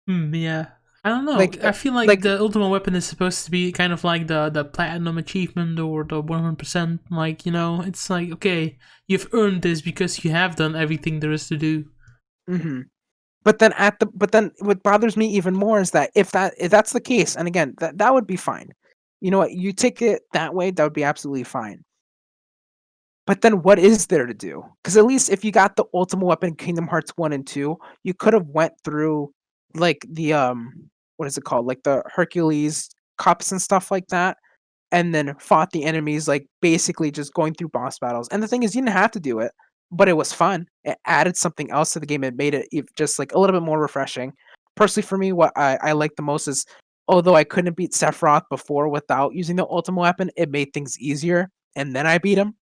Yeah. I don't know. Like I feel like like the ultimate weapon is supposed to be kind of like the platinum achievement or the 100%. Like, it's like, okay, you've earned this because you have done everything there is to do. mhm. But then what bothers me even more is that if that's the case, and again, that would be fine. You know what? You take it that way, that would be absolutely fine. But then what is there to do? Because at least if you got the ultimate weapon Kingdom Hearts 1 and 2, you could have went through like the what is it called? Like the Hercules cups and stuff like that, and then fought the enemies like basically just going through boss battles. And the thing is you didn't have to do it, but it was fun. It added something else to the game. It made it just like a little bit more refreshing. Personally for me, what I like the most is although I couldn't beat Sephiroth before without using the ultimate weapon, it made things easier. And then I beat him.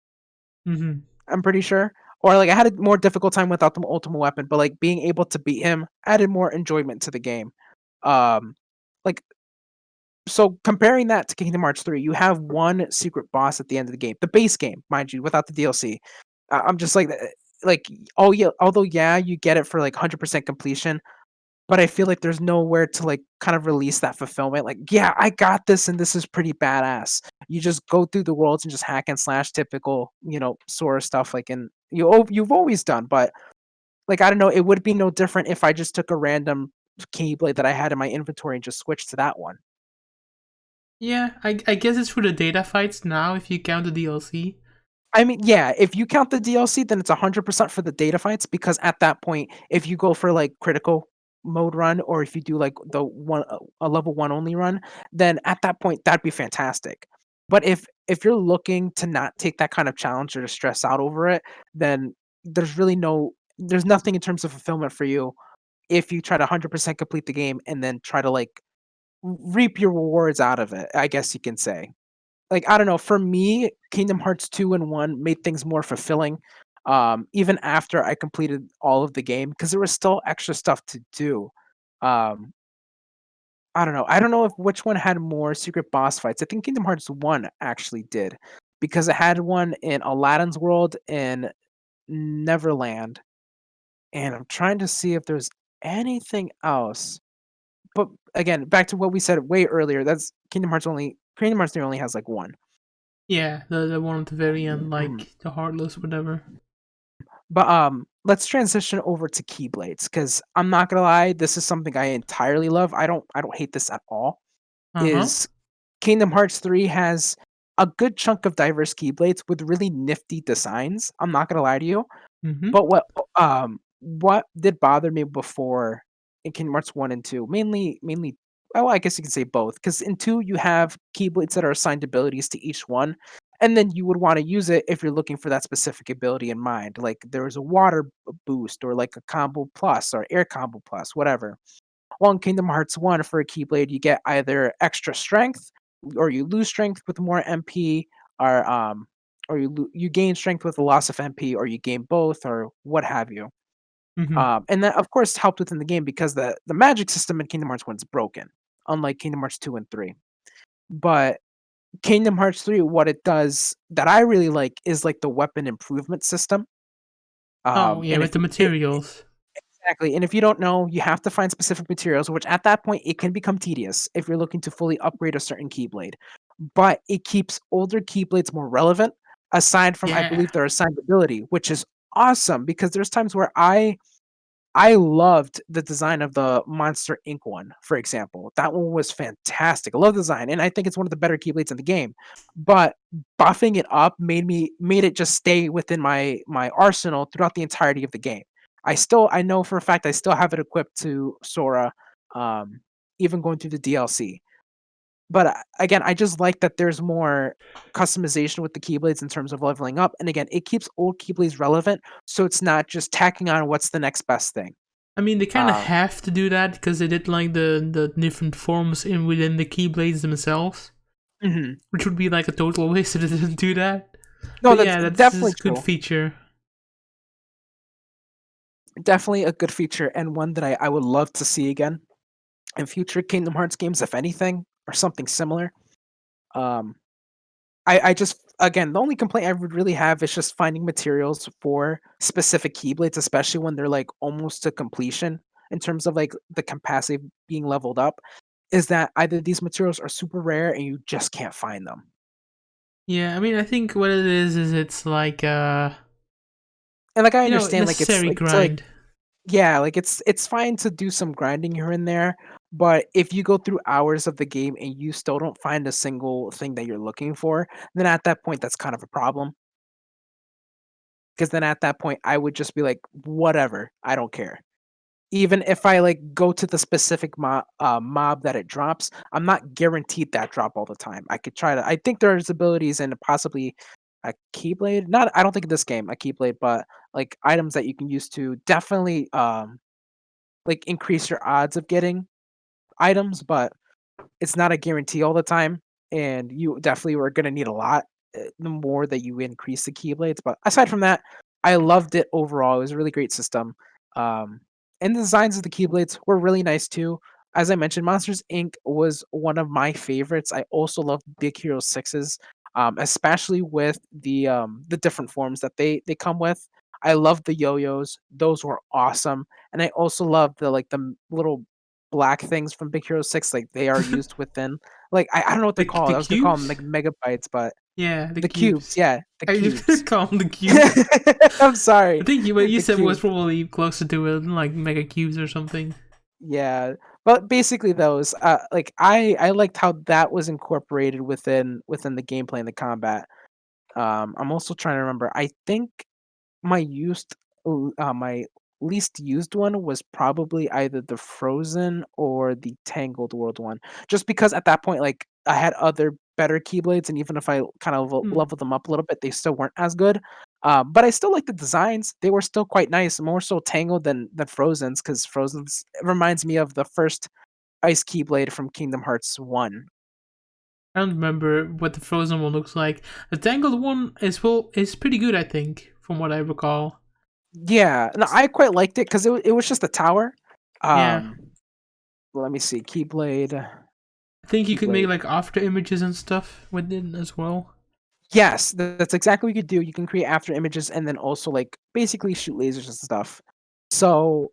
Hmm. I'm pretty sure. Or like I had a more difficult time without the ultimate weapon, but like being able to beat him added more enjoyment to the game. Um like so comparing that to Kingdom Hearts 3, you have one secret boss at the end of the game. The base game, mind you, without the DLC. I'm just like oh yeah, although yeah, you get it for like 100% completion, but I feel like there's nowhere to like kind of release that fulfillment. Like, yeah, I got this and this is pretty badass. You just go through the worlds and just hack and slash typical, sort of stuff like you've always done, but like I don't know, it would be no different if I just took a random Keyblade that I had in my inventory and just switched to that one. Yeah, I guess it's for the data fights now if you count the DLC. I mean, yeah, if you count the DLC, then it's 100% for the data fights because at that point, if you go for like critical mode run or if you do like the one a level 1 only run, then at that point that'd be fantastic. But if you're looking to not take that kind of challenge or to stress out over it, then there's nothing in terms of fulfillment for you if you try to 100% complete the game and then try to like reap your rewards out of it, I guess you can say. Like, I don't know, for me, Kingdom Hearts 2 and 1 made things more fulfilling, even after I completed all of the game, because there was still extra stuff to do. Um, I don't know. I don't know if which one had more secret boss fights. I think Kingdom Hearts 1 actually did, because it had one in Aladdin's world in Neverland, and I'm trying to see if there's anything else. But again, back to what we said way earlier, that's Kingdom Hearts 3 only has, like, 1. Yeah, the one at the very end, Mhm. like the Heartless, whatever. But let's transition over to Keyblades because I'm not gonna lie, this is something I entirely love. I don't hate this at all. Uh huh. Is Kingdom Hearts 3 has a good chunk of diverse Keyblades with really nifty designs. I'm not gonna lie to you. Mm-hmm. But what did bother me before in Kingdom Hearts 1 and 2, mainly well, I guess you can say both, because in 2 you have keyblades that are assigned abilities to each one, and then you would wanna use it if you're looking for that specific ability in mind, like there's a water boost or like a combo plus or air combo plus, whatever. Well, in Kingdom Hearts 1 for a keyblade, you get either extra strength or you lose strength with more MP or you gain strength with the loss of MP or you gain both or what have you. Mm-hmm. And that of course helped within the game because the magic system in Kingdom Hearts 1 is broken, unlike Kingdom Hearts 2 and 3. But Kingdom Hearts 3, what it does that I really like is like the weapon improvement system. Oh yeah, And with if the you materials. exactly, and if you don't know, you have to find specific materials, which at that point it can become tedious if you're looking to fully upgrade a certain keyblade. But it keeps older keyblades more relevant, aside from I Yeah. believe their assigned ability, which is awesome because there's times where I I loved the design of the Monster Inc. one, for example. That one was fantastic. I love the design, and I think it's one of the better Keyblades in the game. But buffing it up made it just stay within my arsenal throughout the entirety of the game. I know for a fact I still have it equipped to Sora, um, even going through the DLC. But again, I just like that there's more customization with the Keyblades in terms of leveling up, and again, it keeps old Keyblades relevant, so it's not just tacking on what's the next best thing. I mean, they kind of Um, have to do that because they did like the different forms in within the Keyblades themselves, mhm. which would be like a total waste if they didn't do that. No, But that's yeah, that's definitely a good true. feature. Definitely a good feature and one that I would love to see again in future Kingdom Hearts games, if anything, or something similar. Um, I just again the only complaint I would really have is just finding materials for specific Keyblades, especially when they're like almost to completion in terms of like the capacity being leveled up. Is that either these materials are super rare and you just can't find them. Yeah, I mean, I think what it is it's like And like I understand necessary it's like grind. yeah, like it's fine to do some grinding here and there, but if you go through hours of the game and you still don't find a single thing that you're looking for, then at that point that's kind of a problem. Because then at that point I would just be like, whatever, I don't care. Even if I like go to the specific mob that it drops, I'm not guaranteed that drop all the time. I could try to. I think there's abilities and possibly a keyblade. Not, I don't think in this game a keyblade, but like items that you can use to definitely like increase your odds of getting items, but it's not a guarantee all the time, and you definitely were gonna need a lot the more that you increase the keyblades. But aside from that, I loved it overall. It was a really great system. Um, and the designs of the keyblades were really nice too. As I mentioned, Monsters Inc. was one of my favorites. I also love Big Hero Sixes, especially with the different forms that they come with. I love the yo-yos; those were awesome, and I also love the little black things from Big Hero 6, like, they are used within like, I don't know what they're called, The I was gonna call them, cubes? like, megabytes, but Yeah, the the cubes, cubes. yeah, the I cubes. just call them the cubes. I'm sorry, I think what you the said was cubes. probably closer to it, like mega cubes or something. Yeah, but basically those, like, I liked how that was incorporated within the gameplay and the combat. I'm also trying to remember, I think my my least used one was probably either the Frozen or the Tangled World one, just because at that point, like, I had other better Keyblades, and even if I kind of Hmm. leveled them up a little bit, they still weren't as good. But I still like the designs; they were still quite nice, more so Tangled than Frozen's, because Frozen's it reminds me of the first Ice Keyblade from Kingdom Hearts 1. I don't remember what the frozen one looks like. The tangled one is pretty good, I think, from what I recall. Yeah, no, I quite liked it because it was just a tower. Yeah, Um, let me see, I think you could make Keyblade. like after images and stuff with it as well. Yes, that's exactly what you could do. You can create after images and then also like basically shoot lasers and stuff. So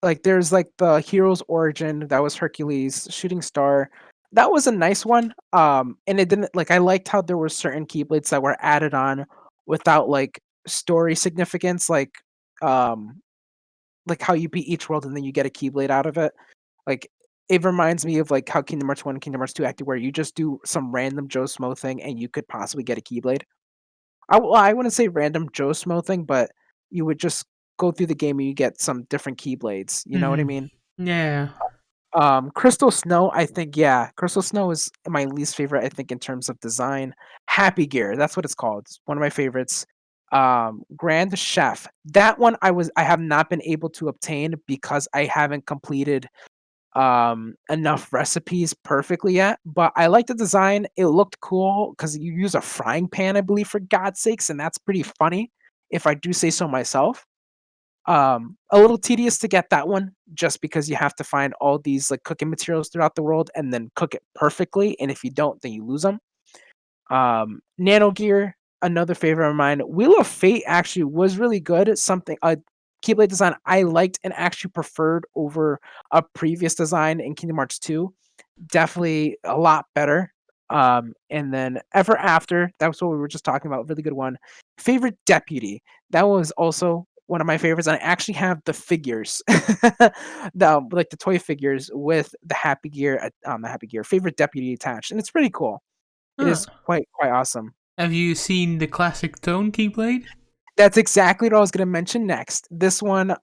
like there's like the hero's origin that was Hercules, Shooting Star. That was a nice one. And it didn't like I liked how there were certain keyblades that were added on without like story significance, um like how you beat each world and then you get a keyblade out of it. Like it reminds me of like how Kingdom Hearts 1 and Kingdom Hearts 2 acted where you just do some random Joe Smo thing and you could possibly get a keyblade. I wouldn't say random Joe Smo thing, but you would just go through the game and you get some different keyblades. You know what I Hmm. mean? Yeah. Crystal Snow, I think, yeah, Crystal Snow is my least favorite. I think in terms of design. Happy Gear, that's what it's called. It's one of my favorites. Grand Chef, that one I have not been able to obtain because I haven't completed enough recipes perfectly yet, but I like the design. It looked cool because you use a frying pan, I believe, for God's sakes, and that's pretty funny if I do say so myself. A little tedious to get that one just because you have to find all these like cooking materials throughout the world and then cook it perfectly, and if you don't, then you lose them. Nano Gear, another favorite of mine. Wheel of Fate actually was really good. It's something a Keyblade design I liked and actually preferred over a previous design in Kingdom Hearts 2. Definitely a lot better. And then Ever After, that was what we were just talking about. Really good one. Favorite Deputy. That was also one of my favorites. And I actually have the figures, like the toy figures with the Happy Gear favorite deputy attached, and it's pretty cool. It Huh. is quite awesome. Have you seen the classic Tone Keyblade? That's exactly what I was gonna mention next. This one,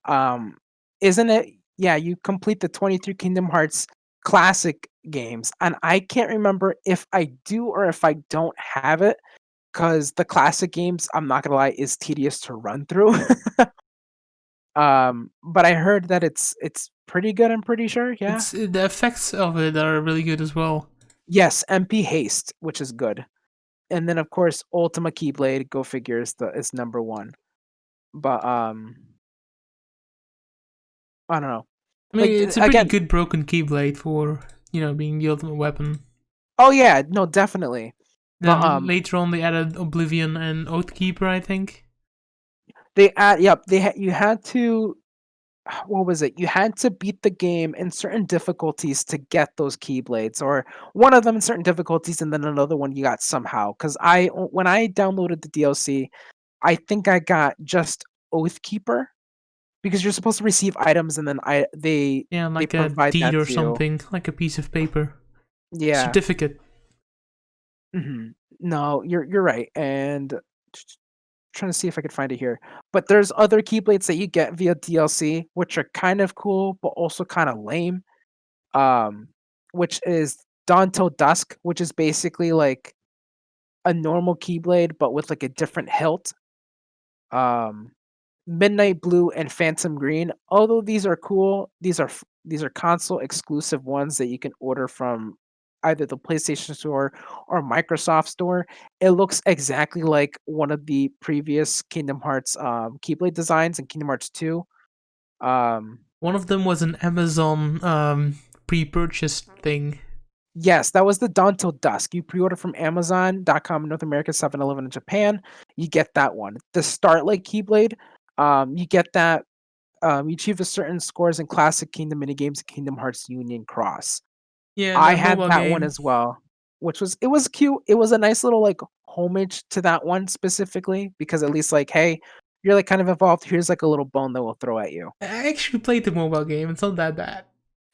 isn't it? Yeah, you complete the 23 Kingdom Hearts classic games, and I can't remember if I do or if I don't have it, because the classic games, I'm not gonna lie, is tedious to run through. But I heard that it's pretty good. I'm pretty sure. Yeah. It's the effects of it are really good as well. Yes, MP Haste, which is good, and then of course Ultima Keyblade. Go figure is number one. But I don't know. I mean, Like it's a pretty again, good broken Keyblade for being the ultimate weapon. oh yeah, no, definitely. But Then later on, they added Oblivion and Oathkeeper, I think. they add yep, you had to what was it? You had to beat the game in certain difficulties to get those keyblades, or one of them in certain difficulties, and then another one you got somehow. Because when I downloaded the DLC, I think I got just Oathkeeper because you're supposed to receive items, and then Yeah, they like a provide deed that or to you. something, like a piece of paper, Yeah. certificate. No, you're right, and trying to see if I could find it here. But there's other keyblades that you get via DLC, which are kind of cool, but also kind of lame. Um, which is Dawn Till Dusk, which is basically like a normal keyblade, but with like a different hilt. Um, Midnight Blue and Phantom Green. Although these are cool, these are console exclusive ones that you can order from either the PlayStation Store or Microsoft Store. It looks exactly like one of the previous Kingdom Hearts Keyblade designs in Kingdom Hearts 2. Um, One of them was an Amazon pre-purchased thing. yes, that was the Dawn Till Dusk. You pre-order from Amazon.com in North America, 7-Eleven in Japan. You get that one. The Starlight Keyblade, you get that. You achieve a certain scores in Classic Kingdom minigames and Kingdom Hearts Union Cross. Yeah, I the had mobile that one game. as well, which was it was cute. It was a nice little like homage to that one specifically because at least like, hey, you're like kind of involved. Here's like a little bone that we'll throw at you. I actually played the mobile game. It's not that bad.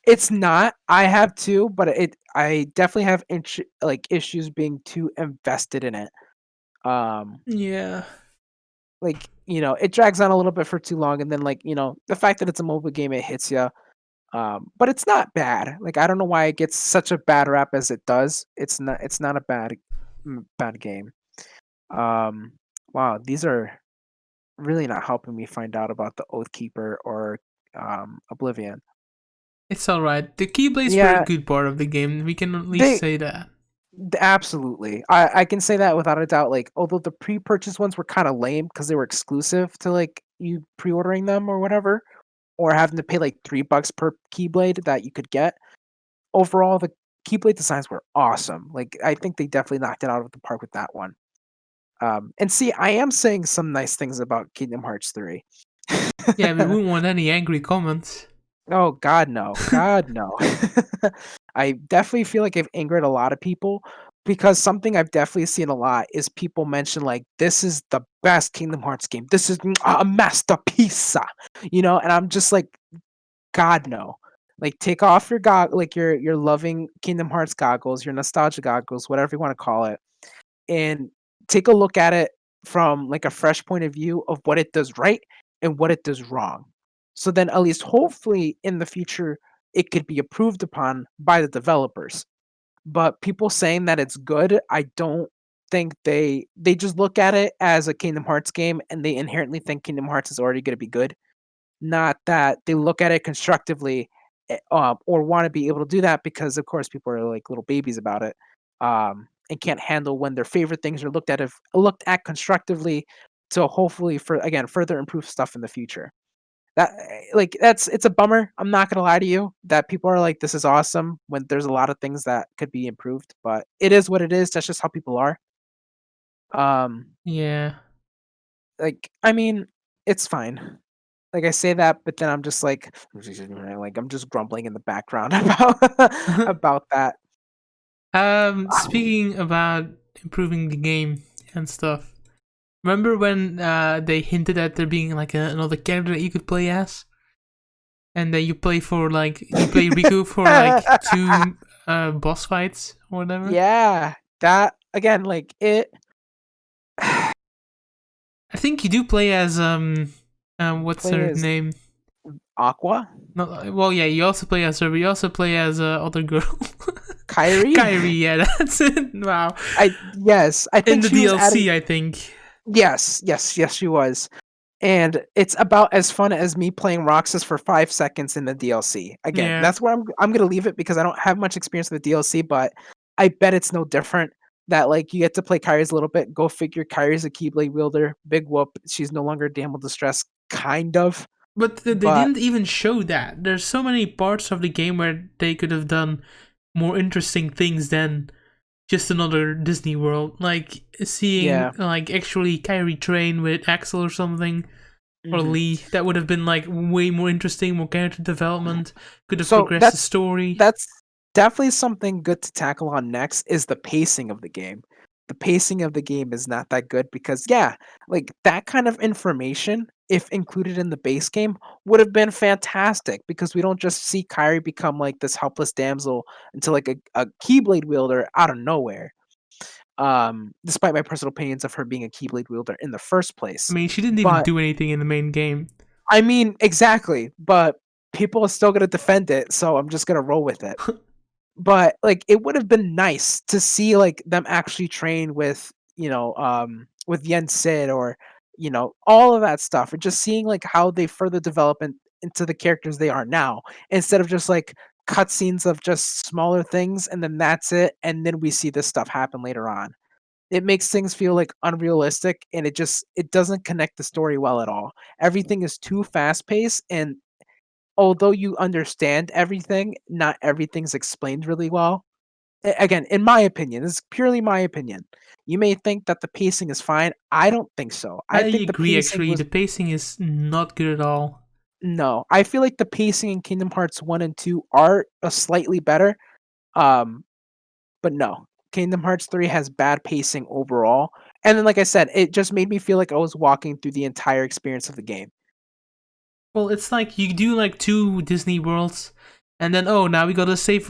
It's not. I have too, but I definitely have like issues being too invested in it. Um, Yeah. like it drags on a little bit for too long, and then like the fact that it's a mobile game, it hits you. But it's not bad. Like I don't know why it gets such a bad rap as it does. It's not a bad game. Um, wow, these are really not helping me find out about the Oathkeeper or Oblivion. It's alright. The Keyblades were a Yeah, good part of the game. We can at least they say that. absolutely. I can say that without a doubt. Like although the pre-purchase ones were kind of lame because they were exclusive to like you pre-ordering them or whatever, or having to pay like $3 per Keyblade that you could get. Overall, the Keyblade designs were awesome. Like I think they definitely knocked it out of the park with that one. And see, I am saying some nice things about Kingdom Hearts 3. Yeah, we wouldn't want any angry comments. Oh God, no. God, no. I definitely feel like I've angered a lot of people because something I've definitely seen a lot is people mention like this is the best Kingdom Hearts game. This is a masterpiece. And I'm just like, God no. Like take off your like your loving Kingdom Hearts goggles, your nostalgia goggles, whatever you want to call it, and take a look at it from like a fresh point of view of what it does right and what it does wrong. So then at least hopefully in the future it could be approved upon by the developers. But people saying that it's good, I don't think they just look at it as a Kingdom Hearts game and they inherently think Kingdom Hearts is already going to be good, not that they look at it constructively or want to be able to do that because of course people are like little babies about it, and can't handle when their favorite things are looked at constructively to hopefully for again further improve stuff in the future. It's a bummer. I'm not gonna lie to you that people are like this is awesome when there's a lot of things that could be improved, but it is what it is. That's just how people are. Um, Yeah. like I mean, it's fine. Like I say that, but then I'm just like I'm just grumbling in the background about that. Speaking about improving the game and stuff, Remember when they hinted at there being like another character that you could play as, and then you play Riku for like two boss fights or whatever. Yeah, that again, like it. I think you do play as what's Play her as name? Aqua, No, well, yeah, you also play as her, but you also play as other girl, Kyrie. Kyrie. Yeah, that's it. Wow. I In think the she was adding. DLC, I think. Yes, she was. And it's about as fun as me playing Roxas for 5 seconds in the DLC. Again, Yeah, that's where I'm gonna leave it because I don't have much experience with the DLC, but I bet it's no different. That like you get to play Kyrie's a little bit. Go figure, Kyrie's a Keyblade wielder. Big whoop. She's no longer damsel distress, kind of. but they But didn't even show that. There's so many parts of the game where they could have done more interesting things than just another Disney World. Like seeing yeah. like actually Kyrie train with Axel or something. Or hmm Lee, that would have been like way more interesting, more character development, could have So progressed the story. that's definitely something good to tackle on next is the pacing of the game. The pacing of the game is not that good because yeah, like that kind of information, if included in the base game, would have been fantastic because we don't just see Kyrie become like this helpless damsel into like a Keyblade wielder out of nowhere. Despite my personal opinions of her being a Keyblade wielder in the first I place. mean, she didn't even But do anything in the main game. I mean, exactly. But people are still gonna defend it, so I'm just gonna roll with it. But like it would have been nice to see like them actually train with with Yen Sid or all of that stuff and just seeing like how they further develop into the characters they are now instead of just like cutscenes of just smaller things and then that's it and then we see this stuff happen later on. It makes things feel like unrealistic and it doesn't connect the story well at all. Everything is too fast paced and although you understand everything, not everything's explained really well. Again, in my opinion, this is purely my opinion. You may think that the pacing is fine. I don't think so. I I think the agree, pacing actually. was The pacing is not good at all. no. I feel like the pacing in Kingdom Hearts 1 and 2 are a slightly better. Um, but no. Kingdom Hearts 3 has bad pacing overall. And then like I said, it just made me feel like I was walking through the entire experience of the game. Well, it's like you do like two Disney worlds, and then now we gotta save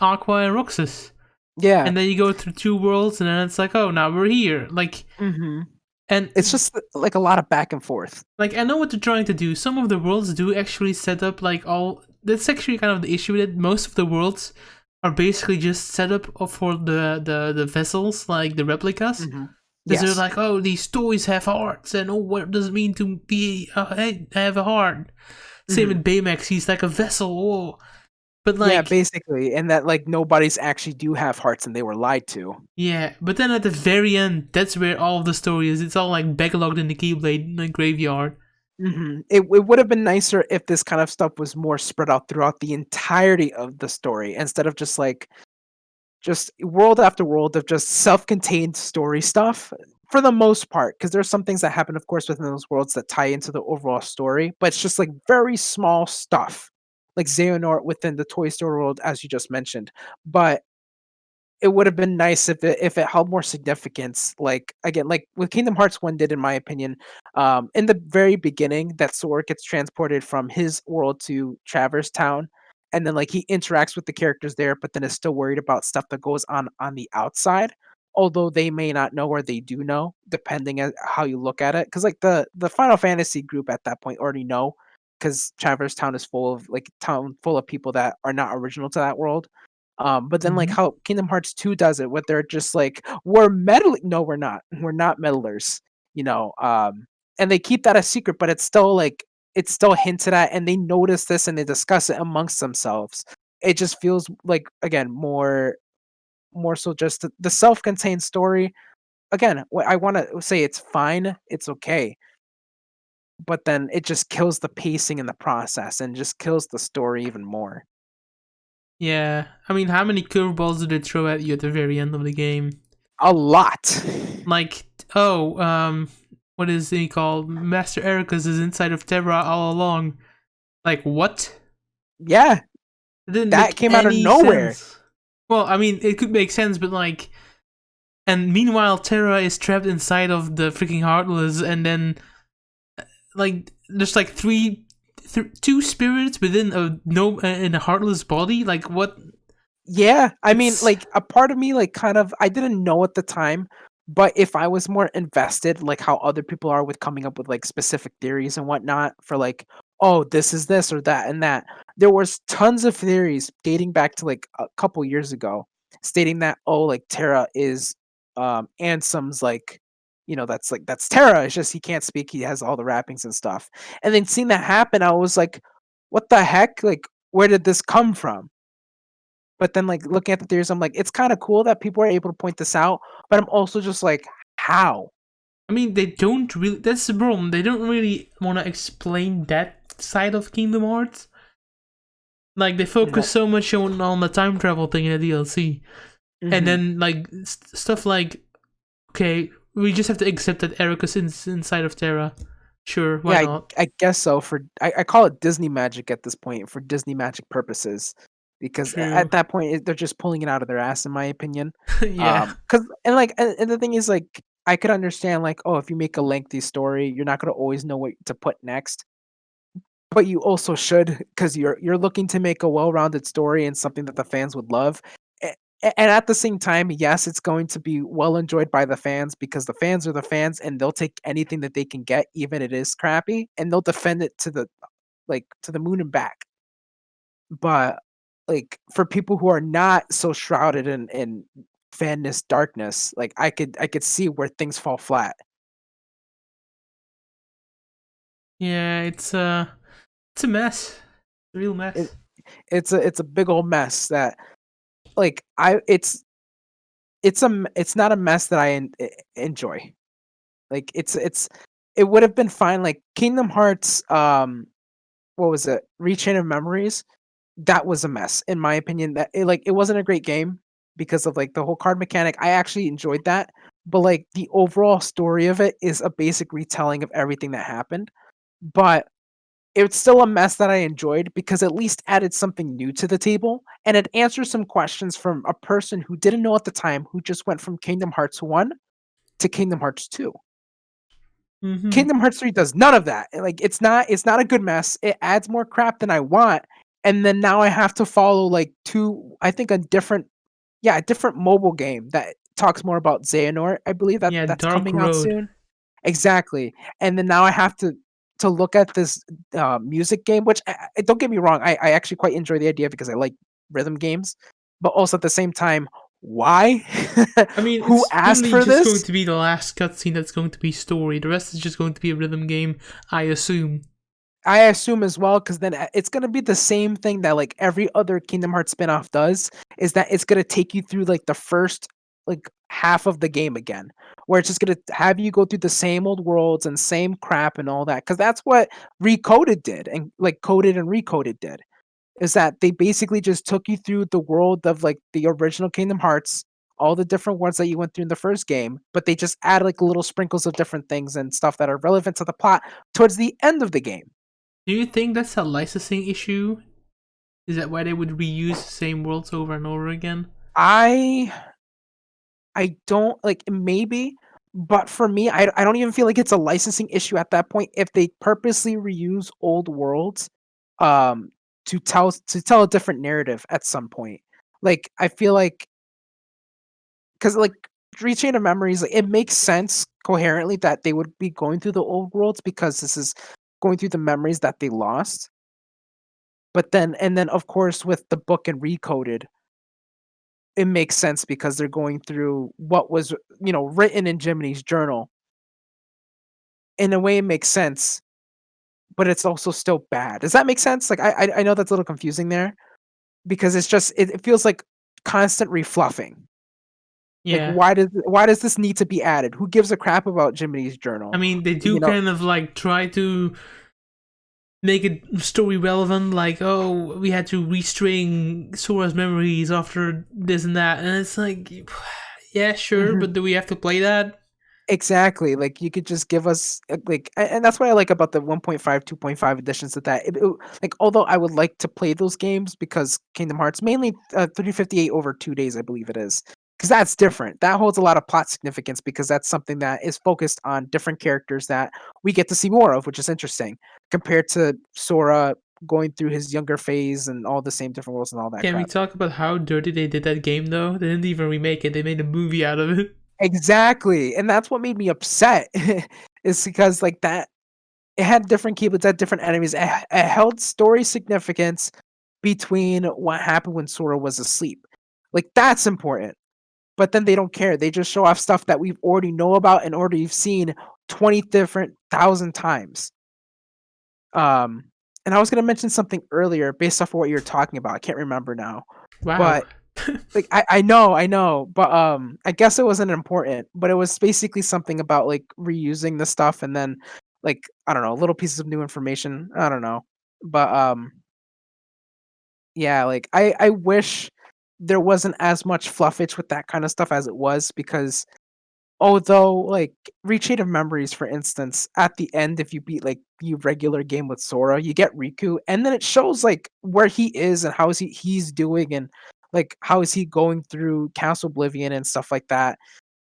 Aqua and Roxas. Yeah. And then you go through two worlds, and then it's like, oh, now we're here. Mhm. And It's just like a lot of back and forth. like I know what they're trying to do. Some of the worlds do actually set up like all. That's actually kind of the issue with it. Most of the worlds are basically just set up for the vessels, like the replicas. Mhm. Because they're Yes. like, oh, these toys have hearts, and oh, what does it mean to be have a heart? Same Mhm. with Baymax, he's like a vessel. Oh. But Yeah, like, basically, and that like nobodies actually do have hearts and they were lied to. yeah. But then at the very end, that's where all of the story is. It's all like backlogged in the Keyblade graveyard. It would have been nicer if this kind of stuff was more spread out throughout the entirety of the story instead of just world after world of just self-contained story stuff for the most part because there's some things that happen of course within those worlds that tie into the overall story but it's just like very small stuff like Xehanort within the Toy Story world as you just mentioned but it would have been nice if it held more significance. Like again, like what Kingdom Hearts 1 did, in my opinion. In the very beginning, that Sora gets transported from his world to Traverse Town, and then like he interacts with the characters there, but then is still worried about stuff that goes on the outside. Although they may not know or they do know, depending on how you look at it. Because like the Final Fantasy group at that point already know, because Traverse Town is full of like town full of people that are not original to that world but then like Hmm. how Kingdom Hearts 2 does it, what they're just like, we're meddling. No, we're not. We're not meddlers, you know. And they keep that a secret, but it's still hinted at, and they notice this and they discuss it amongst themselves. It just feels like again more so just the self-contained story. Again, what I want to say it's fine, it's okay, but then it just kills the pacing in the process and just kills the story even more. Yeah, I mean, how many curveballs did they throw at you at the very end of the game? A lot. Like, what is he called? Master Ericus is inside of Terra all along. Like, what? Yeah, It didn't that make came out of any nowhere. sense. Well, I mean, it could make sense, but like, And meanwhile, Terra is trapped inside of the freaking Heartless, and then like there's like two spirits within a no in a Heartless body. Like what? Yeah, I mean, It's like a part of me, like kind of, I didn't know at the time, but if I was more invested, like how other people are with coming up with like specific theories and whatnot for like, oh, this is this or that and that, there was tons of theories dating back to like a couple years ago, stating that oh, like Terra is Ansem's like, that's Terra. It's just he can't speak. He has all the wrappings and stuff. And then seeing that happen, I was like, what the heck? Like, where did this come from? But then, like, looking at the theories, I'm like, it's kind of cool that people are able to point this out, but I'm also just like, how? I mean, they don't really. That's the problem. They don't really want to explain that side of Kingdom Hearts. Like they focus No. so much on the time travel thing in the DLC, and Mhm. then like stuff like, okay, we just have to accept that Erika's inside of Terra. Sure, why Yeah, not? I guess so. I call it Disney magic at this point for Disney magic purposes, because True. at that point they're just pulling it out of their ass, in my opinion. Yeah. Because and the thing is, like, I could understand, like, oh, if you make a lengthy story, you're not gonna always know what to put next. But you also should, because you're looking to make a well-rounded story and something that the fans would love. And at the same time, yes, it's going to be well enjoyed by the fans because the fans are the fans and they'll take anything that they can get, even it is crappy, and they'll defend it to the moon and back. But like for people who are not so shrouded in fanness darkness, like I could see where things fall flat. Yeah, it's a mess. A real It, mess. it's a big old mess that, like, it's not a mess that enjoy. Like it would have been fine. Like Kingdom Hearts, what was it? Rechain of Memories. That was a mess, in my opinion. That it wasn't a great game because of like the whole card mechanic. I actually enjoyed that, but like the overall story of it is a basic retelling of everything that happened. But it's still a mess that I enjoyed because at least added something new to the table and it answers some questions from a person who didn't know at the time, who just went from Kingdom Hearts 1 to Kingdom Hearts 2. Mm-hmm. Kingdom Hearts 3 does none of that. Like it's not a good mess. It adds more crap than I want. And then now I have to follow like a different mobile game that talks more about Xehanort. I believe Yeah, that's Dark coming out Road. soon. Exactly. And then now I have to look at this music game, which don't get me wrong, I actually quite enjoy the idea because I like rhythm games, but also at the same time, why? I mean, Who it's asked mainly for just going this? to be the last cutscene that's going to be story. The rest is just going to be a rhythm game, I assume. I assume as well, because then it's gonna be the same thing that like every other Kingdom Hearts spinoff does, is that it's gonna take you through like the first like half of the game again, where it's just gonna have you go through the same old worlds and same crap and all that. Because that's what Recoded did, and like Coded and Recoded did, is that they basically just took you through the world of like the original Kingdom Hearts, all the different ones that you went through in the first game, but they just add like little sprinkles of different things and stuff that are relevant to the plot towards the end of the game. Do you think that's a licensing issue? Is that why they would reuse the same worlds over and over again? I I don't like, maybe, but for me, I don't even feel like it's a licensing issue at that point if they purposely reuse old worlds um to tell a different narrative at some point. Like I feel like, cuz like Rechain of Memories, like, it makes sense coherently that they would be going through the old worlds because this is going through the memories that they lost. But then and then of course with the book and Recoded, it makes sense because they're going through what was, written in Jiminy's journal. In a way, it makes sense, but it's also still bad. Does that make sense? Like, I know that's a little confusing there because it feels like constant refluffing. Like, Yeah. why does this need to be added? Who gives a crap about Jiminy's I journal? mean, they do You know, kind of like try to make it story relevant, like, oh, we had to restring Sora's memories after this and that. And it's like, yeah, sure, mhm, but do we have to play that? exactly. Like, you could just give us like, and that's what I like about the 1.5, 2.5 editions of that. Like, although I would like to play those games because Kingdom Hearts mainly 358 over 2 days, I believe it is. because that's different. That holds a lot of plot significance because that's something that is focused on different characters that we get to see more of, which is interesting compared to Sora going through his younger phase and all the same different worlds and all that Can we crap. talk about how dirty they did that game though? They didn't even remake it. They made a movie out of it. Exactly, and that's what made me upset. Is because like that it had different keyblades, had different enemies. It held story significance between what happened when Sora was asleep. Like that's important. But then they don't care. They just show off stuff that we already know about and already seen 20 different thousand times. Um, and I was gonna mention something earlier based off of what you're talking about. I can't remember now. Wow. But like I know, but I guess it wasn't important, but it was basically something about like reusing the stuff and then like I don't know, little pieces of new information. I don't know. But yeah, like I wish there wasn't as much fluffage with that kind of stuff as it was because although, like, Recreate of Memories, for instance, at the end, if you beat like the regular game with Sora, you get Riku, and then it shows like where he is and how is he's doing and like how is he going through Castle Oblivion and stuff like that.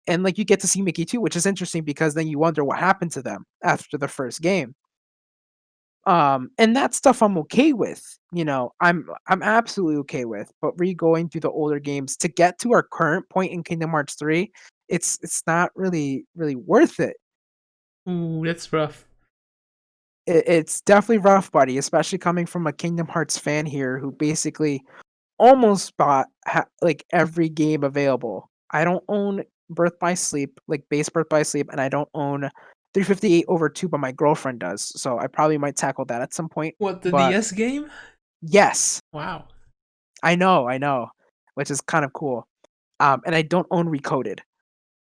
And like you get to see Mickey too, which is interesting because then you wonder what happened to them after the first game. And that stuff I'm okay with. I'm absolutely okay with. But re-going through the older games to get to our current point in Kingdom Hearts 3, it's not really worth it. Ooh, that's rough. It's definitely rough, buddy, especially coming from a Kingdom Hearts fan here who basically almost bought like every game available. I don't own Birth by Sleep, like base Birth by Sleep, and I don't own 358 over 2, but my girlfriend does. So I probably might tackle that at some point. What, the But DS game? yes, Wow. I know, which is kind of cool. And I don't own Recoded.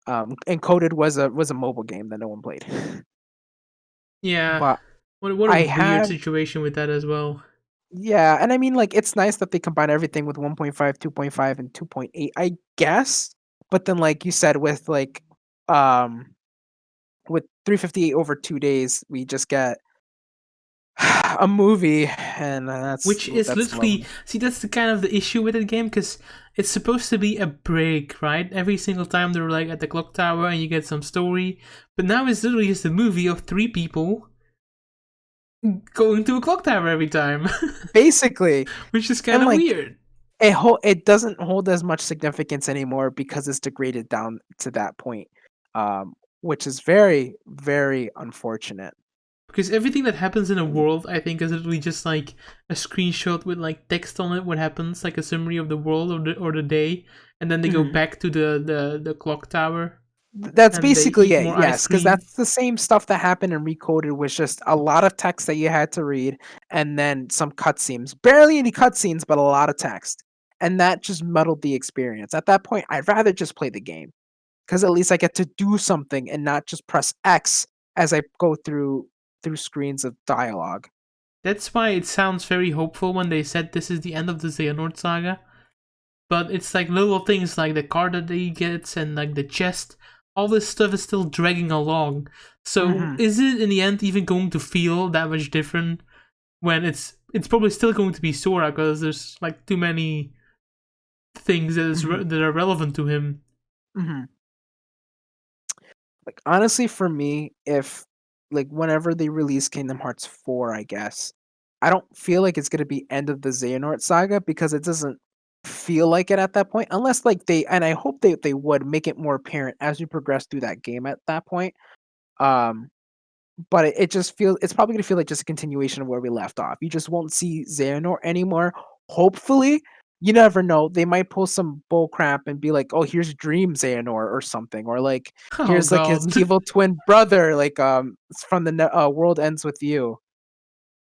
Encoded was a mobile game that no one played. Yeah. But What a I weird have situation with that as well. yeah, and I mean like it's nice that they combine everything with 1.5, 2.5, and 2.8, I guess. But then like you said um with 358 over 2 days, we just get a movie and Which is that's literally, lovely. see, that's the kind of the issue with the game, because it's supposed to be a break, right? Every single time they're like at the clock tower and you get some story, but now it's literally just a movie of three people going to a clock tower every time, Basically, which is kind and of like weird. it doesn't hold as much significance anymore because it's degraded down to that point. Which is very very unfortunate. Because everything that happens in a world, I think, is literally just like a screenshot with like text on it. What happens, like a summary of the world or the day, and then they go Mhm. back to the clock tower That's and they basically eat it, more ice yes, because cream. that's the same stuff that happened in Recoded was just a lot of text that you had to read and then some cutscenes. Barely any cutscenes, but a lot of text. And that just muddled the experience. At that point, I'd rather just play the game because at least I get to do something and not just press X as I go through screens of dialogue. That's why it sounds very hopeful when they said this is the end of the Xehanort saga. But it's like little things like the car that he gets and like the chest. All this stuff is still dragging along. So Hmm. is it in the end even going to feel that much different when it's probably still going to be Sora because there's like too many things Hmm. that are relevant to him. Hmm. Like honestly, for me, if like whenever they release Kingdom Hearts 4, I guess I don't feel like it's gonna be end of the Xehanort saga because it doesn't feel like it at that point. Unless like they and I hope they would make it more apparent as we progress through that game at that point. Um, but it just feels it's probably gonna feel like just a continuation of where we left off. You just won't see Xehanort anymore. Hopefully, you never know. They might pull some bull crap and be like, "Oh, here's Dream Xehanort or something," or like, Oh "Here's like his god. evil twin brother." Like, it's from the World Ends with You.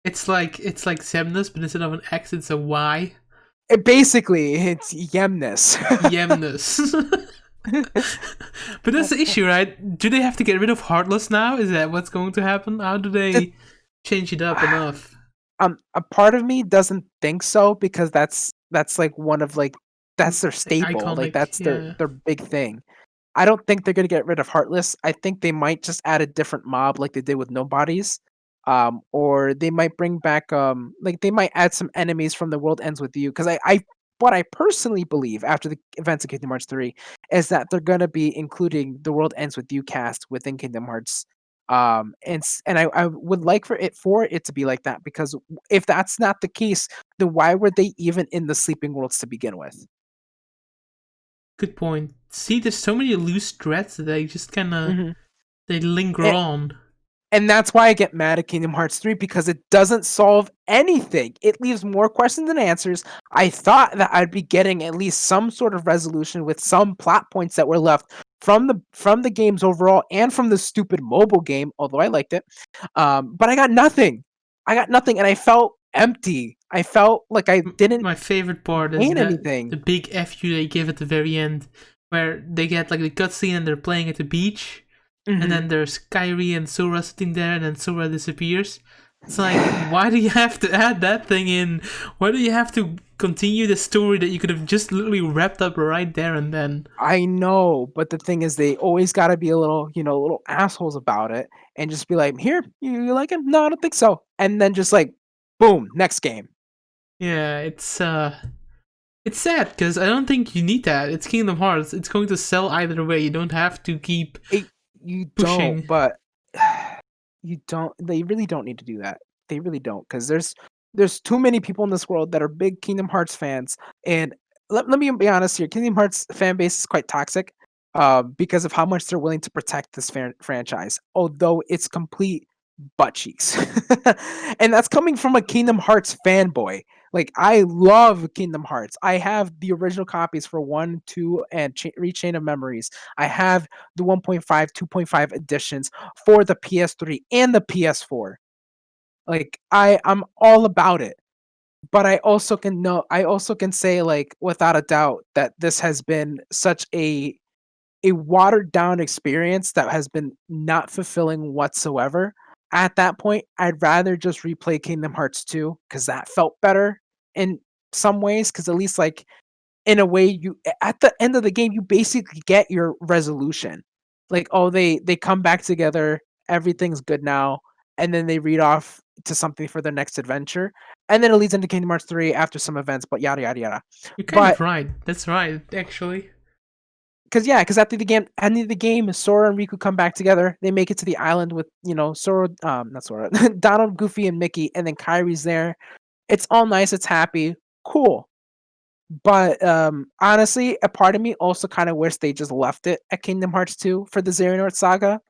It's like Semnus, but instead of an X, it's a Y. Basically, it's Yemnus. Yemnus. But that's the issue, right? Do they have to get rid of Heartless now? Is that what's going to happen? How do The- they change it up enough? a part of me doesn't think so because that's like one of like that's their staple. Like Iconic, that's their yeah. their big thing. I don't think they're gonna get rid of Heartless. I think they might just add a different mob like they did with Nobodies. Or they might bring back like they might add some enemies from the World Ends with You because I what I personally believe after the events of Kingdom Hearts 3 is that they're going to be including the World Ends With You cast within Kingdom Hearts. And I would like for it to be like that, because if that's not the case, then why were they even in the Sleeping Worlds to begin with? Good point. See, there's so many loose threads that they just kind of Mhm. they linger And, on. and that's why I get mad at Kingdom Hearts 3, because it doesn't solve anything. It leaves more questions than answers. I thought that I'd be getting at least some sort of resolution with some plot points that were left from the games overall and from the stupid mobile game, although I liked it. But I got nothing. I got nothing, and I felt empty. I felt like I didn't My favorite part is gain that anything. the big fu they give at the very end, where they get like the cutscene and they're playing at the beach, and Mhm. then there's Kyrie and Sora sitting there, and then Sora disappears. It's like, why do you have to add that thing in? Why do you have to continue the story that you could have just literally wrapped up right there and then? I know, but the thing is, they always got to be a little, little assholes about it, and just be like, "Here, you like him? No, I don't think so." And then just like, boom, next game. Yeah, it's sad because I don't think you need that. It's Kingdom Hearts. It's going to sell either way. You don't have to keep It, you don't, pushing. but you don't. They really don't need to do that. They really don't, because there's too many people in this world that are big Kingdom Hearts fans, and let me be honest here. Kingdom Hearts fan base is quite toxic, because of how much they're willing to protect this franchise. Although it's complete butt cheeks, and that's coming from a Kingdom Hearts fanboy. Like, I love Kingdom Hearts. I have the original copies for 1, 2, and Rechain of Memories. I have the 1.5, 2.5 editions for the PS3 and the PS4. Like, I'm all about it. But I also can say, like, without a doubt, that this has been such a watered down experience that has been not fulfilling whatsoever. At that point, I'd rather just replay Kingdom Hearts 2, because that felt better in some ways, because at least, like, in a way, you at the end of the game, you basically get your resolution. Like, oh, they come back together, everything's good now, and then they read off to something for their next adventure, and then it leads into Kingdom Hearts 3 after some events, but yada yada yada. You're kind But of right. That's right, actually. because at the end of the game, Sora and Riku come back together. They make it to the island with, Sora, not Sora, Donald, Goofy, and Mickey, and then Kyrie's there. It's all nice. It's happy, cool. But honestly, a part of me also kind of wish they just left it at Kingdom Hearts 2 for the Xehanort Saga,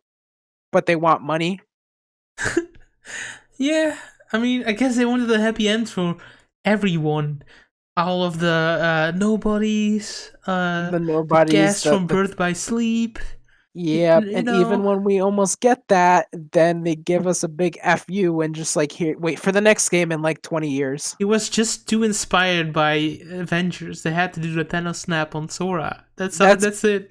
but they want money. Yeah, I mean, I guess they wanted a happy end for everyone. All of the nobodies, The the nobodies, guests from the Birth by Sleep. Yep, You and know, even when we almost get that, then they give us a big FU and just like, here, wait for the next game in like 20 years. it was just too inspired by Avengers. They had to do the Thanos snap on Sora. That's That's that's it.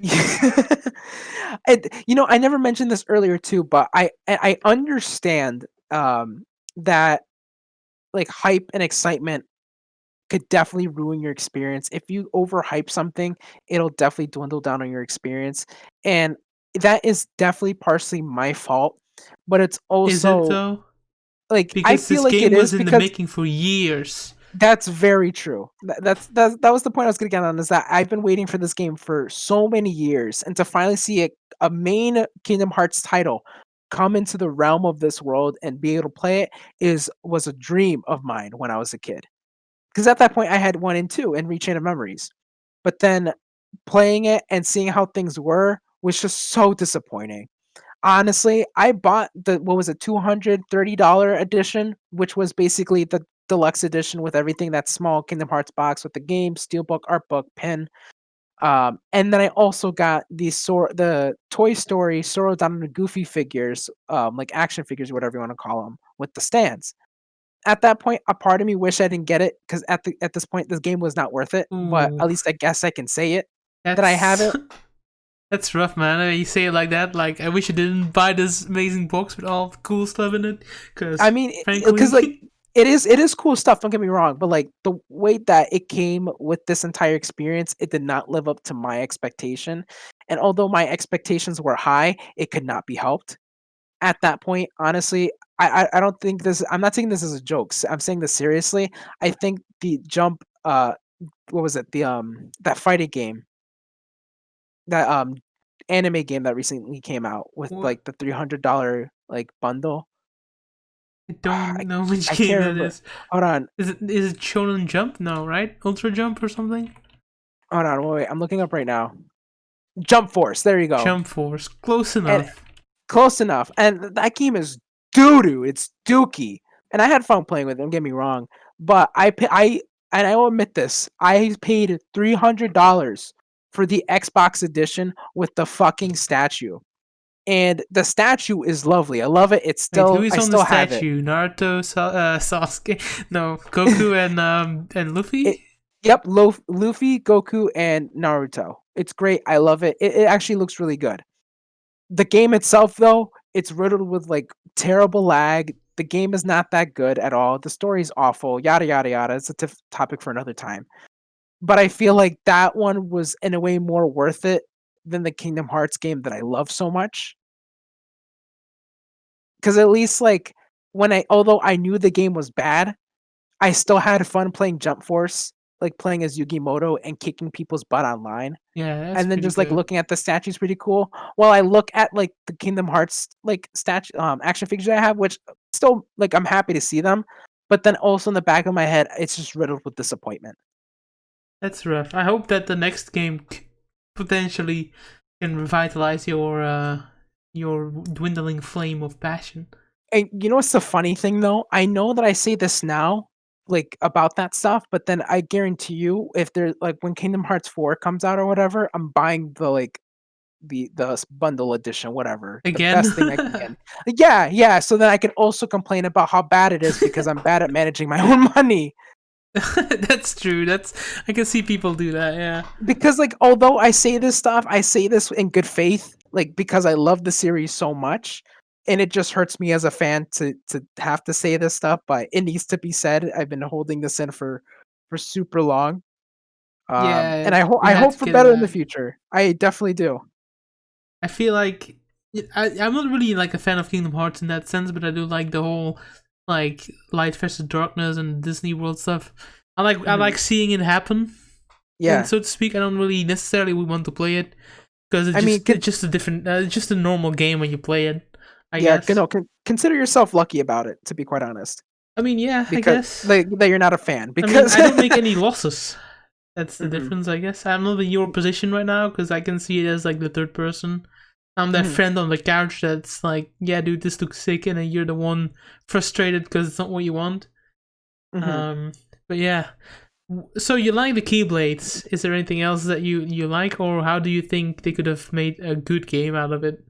and I never mentioned this earlier too, but I understand that, like, hype and excitement could definitely ruin your experience. If you overhype something, it'll definitely dwindle down on your experience. And that is definitely partially my fault, but it's Is it also, though? like, I Because feel this like it game is, was in the because making for years. that's very true. That was the point I was gonna get on, is that I've been waiting for this game for so many years, and to finally see a main Kingdom Hearts title come into the realm of this world and be able to play it was a dream of mine when I was a kid. Because at that point I had 1 and 2 and Rechain of Memories. But then playing it and seeing how things were was just so disappointing. Honestly, I bought the, what was it, $230 edition, which was basically the deluxe edition with everything, that small Kingdom Hearts box with the game, steelbook, art book, pin. And then I also got the Toy Story Sora, Donald, and Goofy figures, like action figures, whatever you want to call them, with the stands. At that point, a part of me wish I didn't get it, because at this point, this game was not worth it. But Ooh, at least I guess I can say it that I have that's it. that's rough, man. You say it like that. Like, I wish I didn't buy this amazing box with all the cool stuff in it. I Because, mean, because, like, frankly, it is cool stuff. Don't get me wrong, but like the way that it came with this entire experience, it did not live up to my expectation. And although my expectations were high, it could not be helped. At that point, honestly, I don't think this. I'm not saying this as a joke. I'm saying this seriously. I think the jump what was it? The that fighting game, that anime game that recently came out with What? like the $300 like bundle. I don't know which I game can't that remember. is. Hold on, Is it Shonen Jump? No, right? Ultra Jump or something? wait. I'm looking up right now. Jump Force. There you go. Jump Force. Close And enough. close enough. And that game is doo doo. It's dookie. And I had fun playing with it. Don't get me wrong. But and I will admit this. I paid $300 for the Xbox edition with the fucking statue. And the statue is lovely. I love it. Wait, who I is on the still have it. statue? Naruto, Sasuke? No, Goku and It Luffy. Yep, Luffy, Goku, and Naruto. It's great. I love it. It actually looks really good. The game itself, though, it's riddled with like terrible lag. The game is not that good at all. The story's awful. Yada yada yada. It's a topic for another time. But I feel like that one was in a way more worth it than the Kingdom Hearts game that I love so much. Because at least like although I knew the game was bad, I still had fun playing Jump Force, like playing as Yugimoto and kicking people's butt online. Yeah, that's And then pretty just like good. looking at the statues pretty cool. While I look at like the Kingdom Hearts like statue action figures I have, which still like I'm happy to see them, but then also in the back of my head, it's just riddled with disappointment. That's rough. I hope that the next game potentially can revitalize your dwindling flame of passion. And you know what's the funny thing though? I know that I say this now, like about that stuff, but then I guarantee you, if there's like when Kingdom Hearts 4 comes out or whatever, I'm buying the like the bundle edition, whatever, the Again? best thing I can get. Yeah, yeah. So then I can also complain about how bad it is because I'm bad at managing my own money. That's true. I can see people do that, yeah. Because like although I say this stuff, I say this in good faith, like because I love the series so much. And it just hurts me as a fan to have to say this stuff, but it needs to be said. I've been holding this in for super long. Yeah, And we I had hope to for get it better in the back. future. I definitely do. I feel like I'm not really like a fan of Kingdom Hearts in that sense, but I do like the whole like light versus darkness and Disney World stuff. I Mhm. like seeing it happen, and Yeah. so to speak. I don't really necessarily want to play it because I mean, it's just a different, it's just a normal game when you play it. I yeah, guess. consider yourself lucky about it, to be quite honest, I mean, yeah, I because guess. like that you're not a fan. I mean, Because I don't make any losses. That's the Mhm, difference, I guess. I'm not in your position right now because I can see it as like the third person. I'm that mhm, friend on the couch that's like, yeah, dude, this looks sick, and then you're the one frustrated because it's not what you want. mhm. Um, but yeah. So you like the Keyblades? Is there anything else that you like, or how do you think they could have made a good game out of it?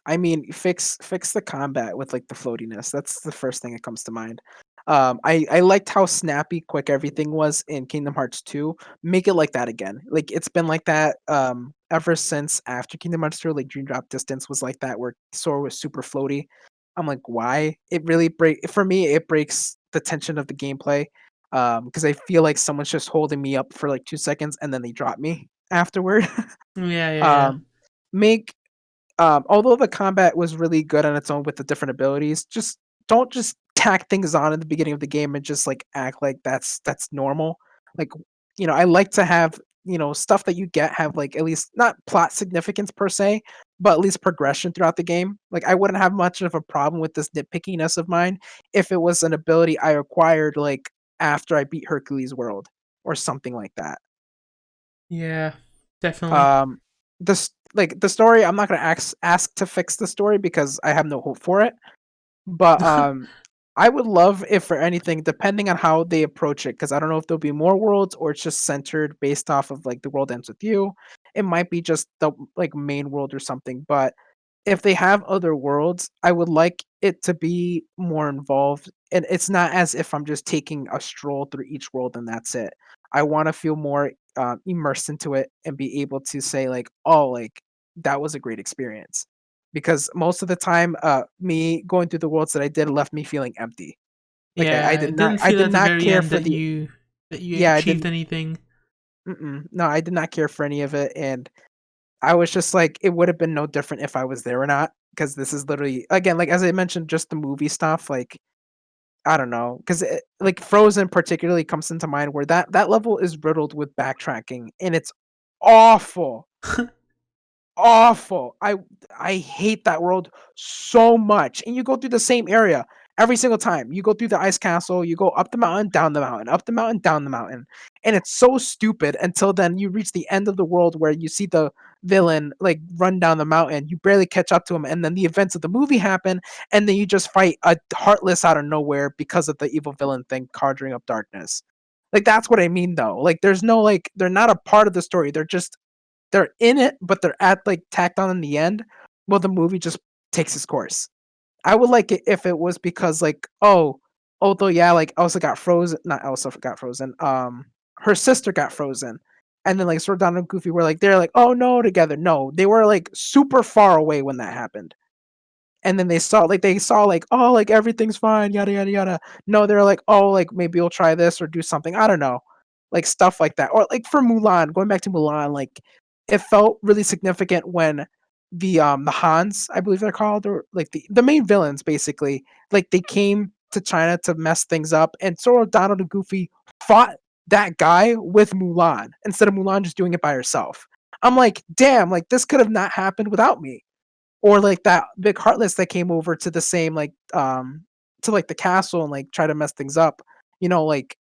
I mean, fix the combat with like the floatiness. That's the first thing that comes to mind. I liked how snappy, quick everything was in Kingdom Hearts 2. Make it like that again. Like it's been like that ever since after Kingdom Hearts 2. Like Dream Drop Distance was like that, where Sora was super floaty. I'm like, why? It really for me. It breaks the tension of the gameplay. Because I feel like someone's just holding me up for like 2 seconds and then they drop me afterward. Yeah, yeah, yeah. um, make although the combat was really good on its own with the different abilities, just don't just tack things on in the beginning of the game and just like act like that's normal. Like, I like to have, stuff that you get have like at least not plot significance per se, but at least progression throughout the game. Like I wouldn't have much of a problem with this nitpickiness of mine if it was an ability I acquired like after I beat Hercules World or something like that. Yeah, definitely. Um, the story, I'm not gonna ask to fix the story because I have no hope for it. But I would love if for anything, depending on how they approach it, because I don't know if there'll be more worlds or it's just centered based off of like the world ends with you. It might be just the like main world or something. But if they have other worlds, I would like it to be more involved. And it's not as if I'm just taking a stroll through each world and that's it. I want to feel more immersed into it and be able to say like, oh, like that was a great experience. Because most of the time, me going through the worlds that I did left me feeling empty. Like Yeah, it didn't I feel did at the not very care end for the that you yeah, I achieved didn't. anything. No, I did not care for any of it, and I was just like, it would have been no different if I was there or not. Because this is literally again, like as I mentioned, just the movie stuff. Like I don't know, because like Frozen particularly comes into mind where that level is riddled with backtracking and it's awful. Awful. I hate that world so much. And you go through the same area every single time. You go through the ice castle, you go up the mountain, down the mountain, up the mountain, down the mountain. And it's so stupid until then you reach the end of the world where you see the villain like run down the mountain. You barely catch up to him and then the events of the movie happen and then you just fight a heartless out of nowhere because of the evil villain thing conjuring up darkness. Like that's what I mean though. Like there's no like they're not a part of the story. They're in it, but they're at like tacked on in the end. Well, the movie just takes its course. I would like it if it was because like, oh, although yeah, like Elsa got frozen, not Elsa got frozen. Her sister got frozen, and then like Sword Donald and Goofy were like they're like, oh no, together. No, they were like super far away when that happened. And then they saw like, oh, like everything's fine, yada yada yada. No, they're like, oh, like maybe we'll try this or do something. I don't know, like stuff like that. Or like for Mulan, going back to Mulan, like it felt really significant when the Hans, I believe they're called, or like the main villains basically, like they came to China to mess things up, and Sora, Donald, and Goofy fought that guy with Mulan instead of Mulan just doing it by herself. I'm like, damn, like this could have not happened without me. Or like that big heartless that came over to the same like to like the castle and like try to mess things up, you know, like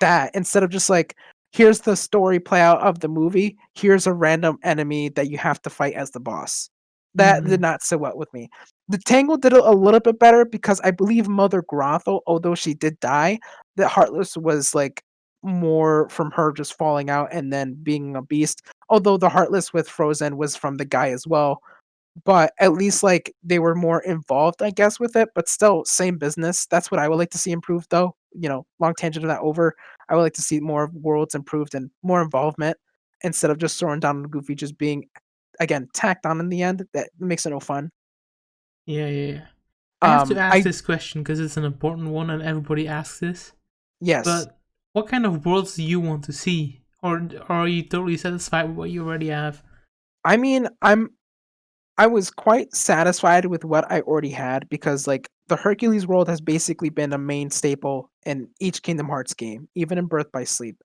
that instead of just like here's the story play out of the movie, here's a random enemy that you have to fight as the boss. That did Mm. not sit well with me. The Tangle did it a little bit better because I believe Mother Grotho, although she did die, that Heartless was like more from her just falling out and then being a beast. Although the Heartless with Frozen was from the guy as well, but at least like they were more involved, I guess, with it, but still same business. That's what I would like to see improved though. You know, long tangent of that over. I would like to see more worlds improved and more involvement instead of just throwing down on Goofy just being again tacked on in the end. That makes it no fun. Yeah, yeah, yeah. I have to ask I this question because it's an important one and everybody asks this. yes. But what kind of worlds do you want to see? Or are you totally satisfied with what you already have? I mean, I was quite satisfied with what I already had because like the Hercules world has basically been a main staple in each Kingdom Hearts game, even in Birth by Sleep.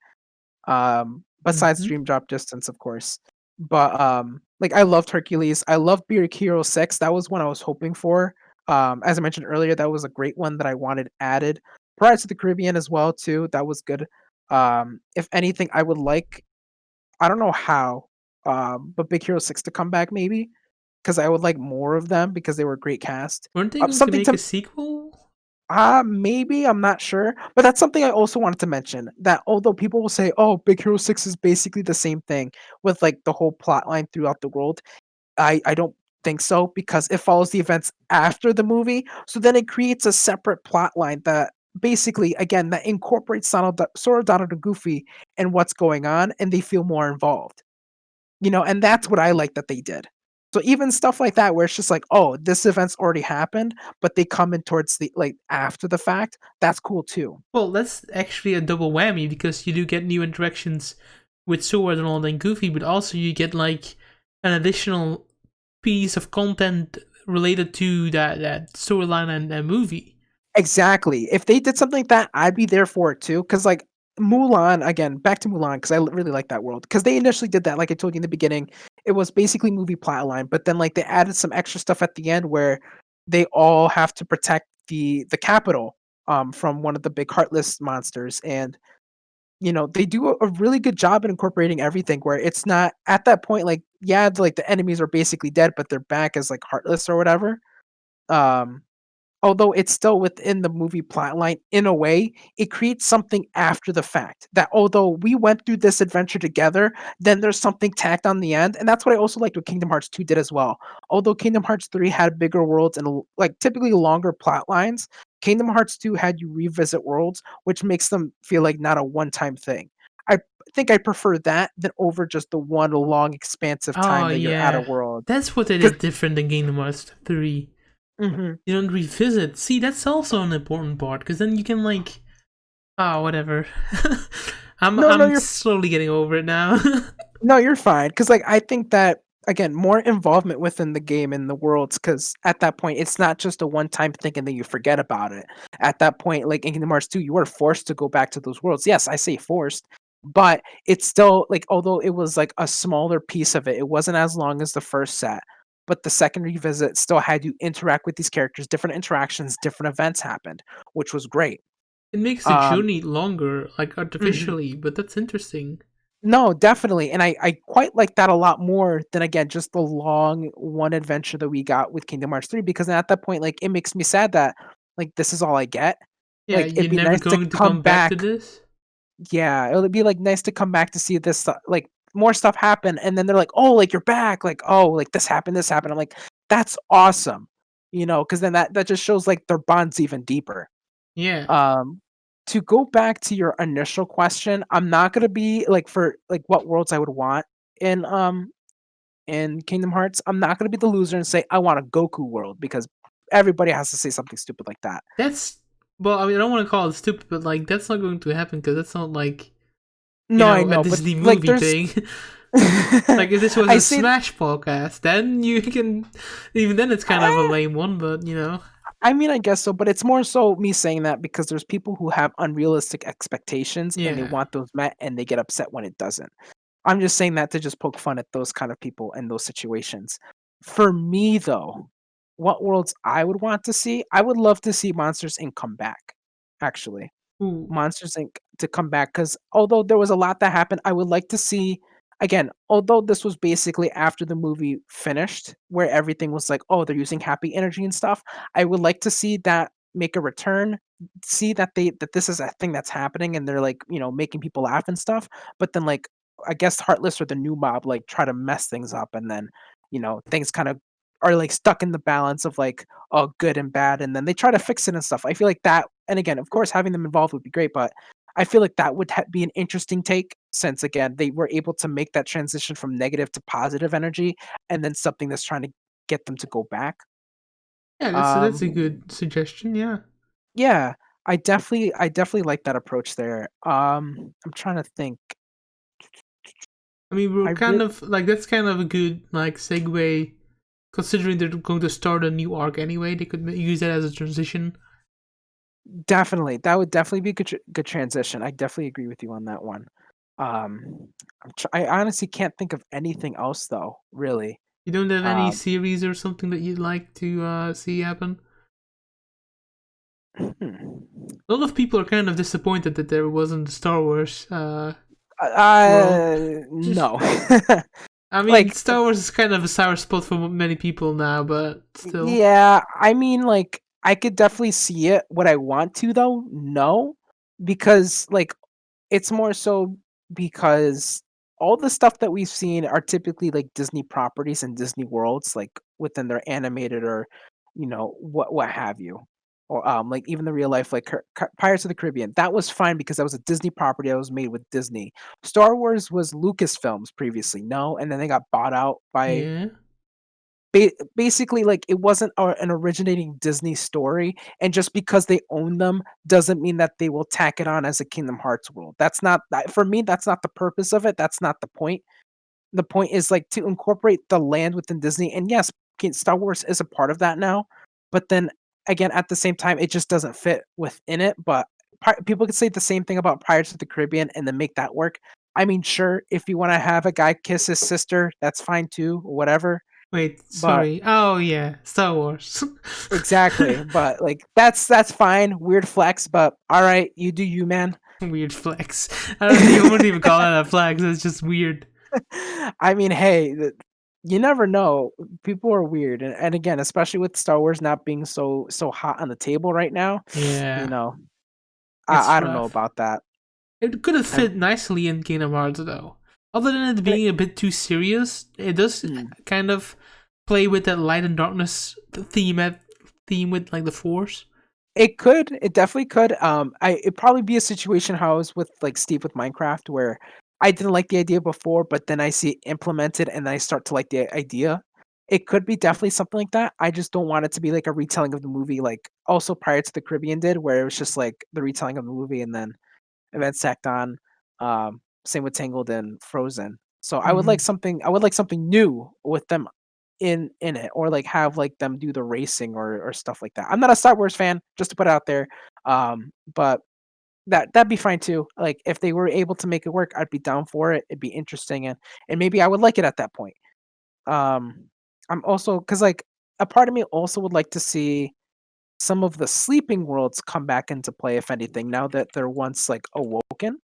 Besides Mm-hmm. Dream Drop Distance, of course. But like I loved Hercules. I loved Big Hero 6. That was one I was hoping for. As I mentioned earlier, that was a great one that I wanted added. Pirates of the Caribbean as well too. That was good. If anything, I would like, I don't know how, but Big Hero 6 to come back maybe because I would like more of them because they were great cast. Weren't they going to Something make a to sequel? maybe, I'm not sure, but that's something I also wanted to mention, that although people will say, "Oh, Big Hero 6 is basically the same thing with, like, the whole plot line throughout the world," I don't think so because it follows the events after the movie, so then it creates a separate plot line that basically, again, that incorporates Sora, Donald, and Goofy and what's going on, and they feel more involved. You know, and that's what I like that they did. So even stuff like that where it's just like, "Oh, this event's already happened," but they come in towards the like, after the fact, that's cool too. Well, that's actually a double whammy because you do get new interactions with Sword and all and Goofy, but also you get like an additional piece of content related to that storyline and movie. Exactly. If they did something like that, I'd be there for it too. Because like, Mulan again, back to Mulan, because really like that world. Because they initially did that, like I told you in the beginning, it was basically movie plotline, but then, like, they added some extra stuff at the end where they all have to protect the capital, from one of the big heartless monsters, and you know, they do a really good job in incorporating everything where it's not at that point like, yeah, like the enemies are basically dead, but they're back as like heartless or whatever. Um, Although it's still within the movie plotline in a way, it creates something after the fact. That although we went through this adventure together, then there's something tacked on the end, and that's what I also liked what Kingdom Hearts 2 did as well. Although Kingdom Hearts 3 had bigger worlds and like typically longer plot lines, Kingdom Hearts 2 had you revisit worlds, which makes them feel like not a one-time thing. I think I prefer that than over just the one long expansive Oh time that you're at a yeah, world. that's what they 'Cause did different than Kingdom Hearts 3. mhm. You don't revisit. See, that's also an important part because then you can like, whatever. I'm No, no, I'm you're slowly getting over it now. no, you're fine. Cause like, I think that again, more involvement within the game and the worlds, because at that point, it's not just a one-time thing and then you forget about it. At that point, like in Kingdom Hearts 2, you were forced to go back to those worlds. Yes, I say forced, but it's still like, although it was like a smaller piece of it, it wasn't as long as the first set. But the second revisit still had you interact with these characters, different interactions, different events happened, which was great. It makes the Um, journey longer, like mhm. artificially, but that's interesting. No, definitely, and I quite like that a lot more than, again, just the long one adventure that we got with Kingdom Hearts 3, because at that point, like, it makes me sad that, like, this is all I get. Yeah, Like, you're it'd be never nice to going to come come back to back. this. Yeah, it would be, like, nice to come back to see this, like, more stuff happen, and then they're like, "Oh, like, you're back," like, "Oh, like, this happened, this happened." I'm like, "That's awesome," because then that just shows, like, their bond's even deeper. Yeah. Um, to go back to your initial question, I'm not gonna be like, for like what worlds I would want in in Kingdom Hearts. I'm not gonna be the loser and say I want a Goku world, because everybody has to say something stupid like that. That's well, I mean, I don't want to call it stupid, but like that's not going to happen because that's not like No, I a know, but Disney like movie there's thing. Like if this was I a say Smash podcast, then you can. Even then, it's kind of a eh, lame one, but you know. I mean, I guess so, but it's more so me saying that because there's people who have unrealistic expectations and they Yeah. want those met and they get upset when it doesn't. I'm just saying that to just poke fun at those kind of people in those situations. For me, though, what worlds I would want to see, I would love to see Monsters Inc. come back, actually. Ooh. Monsters Inc. to come back, because although there was a lot that happened, I would like to see, again, although this was basically after the movie finished, where everything was like, oh, they're using happy energy and stuff. I would like to see that make a return, see that this is a thing that's happening and they're like, making people laugh and stuff. But then, like, I guess Heartless or the new mob like try to mess things up, and then things kind of are like stuck in the balance of like, oh, good and bad, and then they try to fix it and stuff. I feel like that, and again, of course, having them involved would be great, but I feel like that would be an interesting take, since again they were able to make that transition from negative to positive energy, and then something that's trying to get them to go back. Yeah, that's a Um, good suggestion. Yeah. yeah, I definitely like that approach there. I'm trying to think. I mean, we're I kind really of like that's kind of a good like segue, considering they're going to start a new arc anyway. They could use that as a transition. definitely that would definitely be a good transition. I definitely agree with you on that one. I honestly can't think of anything else though. Really. You don't have any Um, series or something that you'd like to see happen? hmm. A lot of people are kind of disappointed that there wasn't a Star Wars world. No. I mean, Like, Star Wars is kind of a sour spot for many people now, but still. yeah, I mean, like, I could definitely see it. Would I want to though? No, because like it's more so because all the stuff that we've seen are typically like Disney properties and Disney worlds, like within their animated or what have you, or like even the real life like Pirates of the Caribbean. That was fine because that was a Disney property that was made with Disney. Star Wars was Lucasfilms previously, no, and then they got bought out by Yeah. basically, like, it wasn't an originating Disney story, and just because they own them doesn't mean that they will tack it on as a Kingdom Hearts world. That's not that for me, that's not the purpose of it, that's not the point. The point is, like, to incorporate the land within Disney, and yes, Star Wars is a part of that now, but then, again, at the same time, it just doesn't fit within it, but people could say the same thing about Pirates of the Caribbean and then make that work. I mean, sure, if you wanna have a guy kiss his sister, that's fine too, whatever, Wait, but sorry. Oh yeah, Star Wars. exactly, but, like, that's fine, weird flex, but alright, you do you, man. Weird flex. I wouldn't even call that a flex. It's just weird. I mean, hey, you never know, people are weird, and again, especially with Star Wars not being so hot on the table right now, you Yeah, know, I it's don't know rough. about that. It could have I've fit nicely in Kingdom Hearts though. Other than it and being a bit too serious, it does mm, kind of play with that light and darkness theme with like the Force. it definitely could, it'd probably be a situation how I was with, like, Steve with Minecraft, where I didn't like the idea before, but then I see it implemented and I start to like the idea. It could be definitely something like that. I just don't want it to be like a retelling of the movie, like also Pirates of the Caribbean did, where it was just like the retelling of the movie and then events tacked on. Same with Tangled and Frozen. So I would like Mhm. something. I would like something new with them in it, or like have like them do the racing or stuff like that. I'm not a Star Wars fan, just to put it out there. But that'd be fine too. Like if they were able to make it work, I'd be down for it. It'd be interesting, and maybe I would like it at that point. Um, I'm also because like a part of me also would like to see some of the sleeping worlds come back into play, if anything, now that they're once like awoken.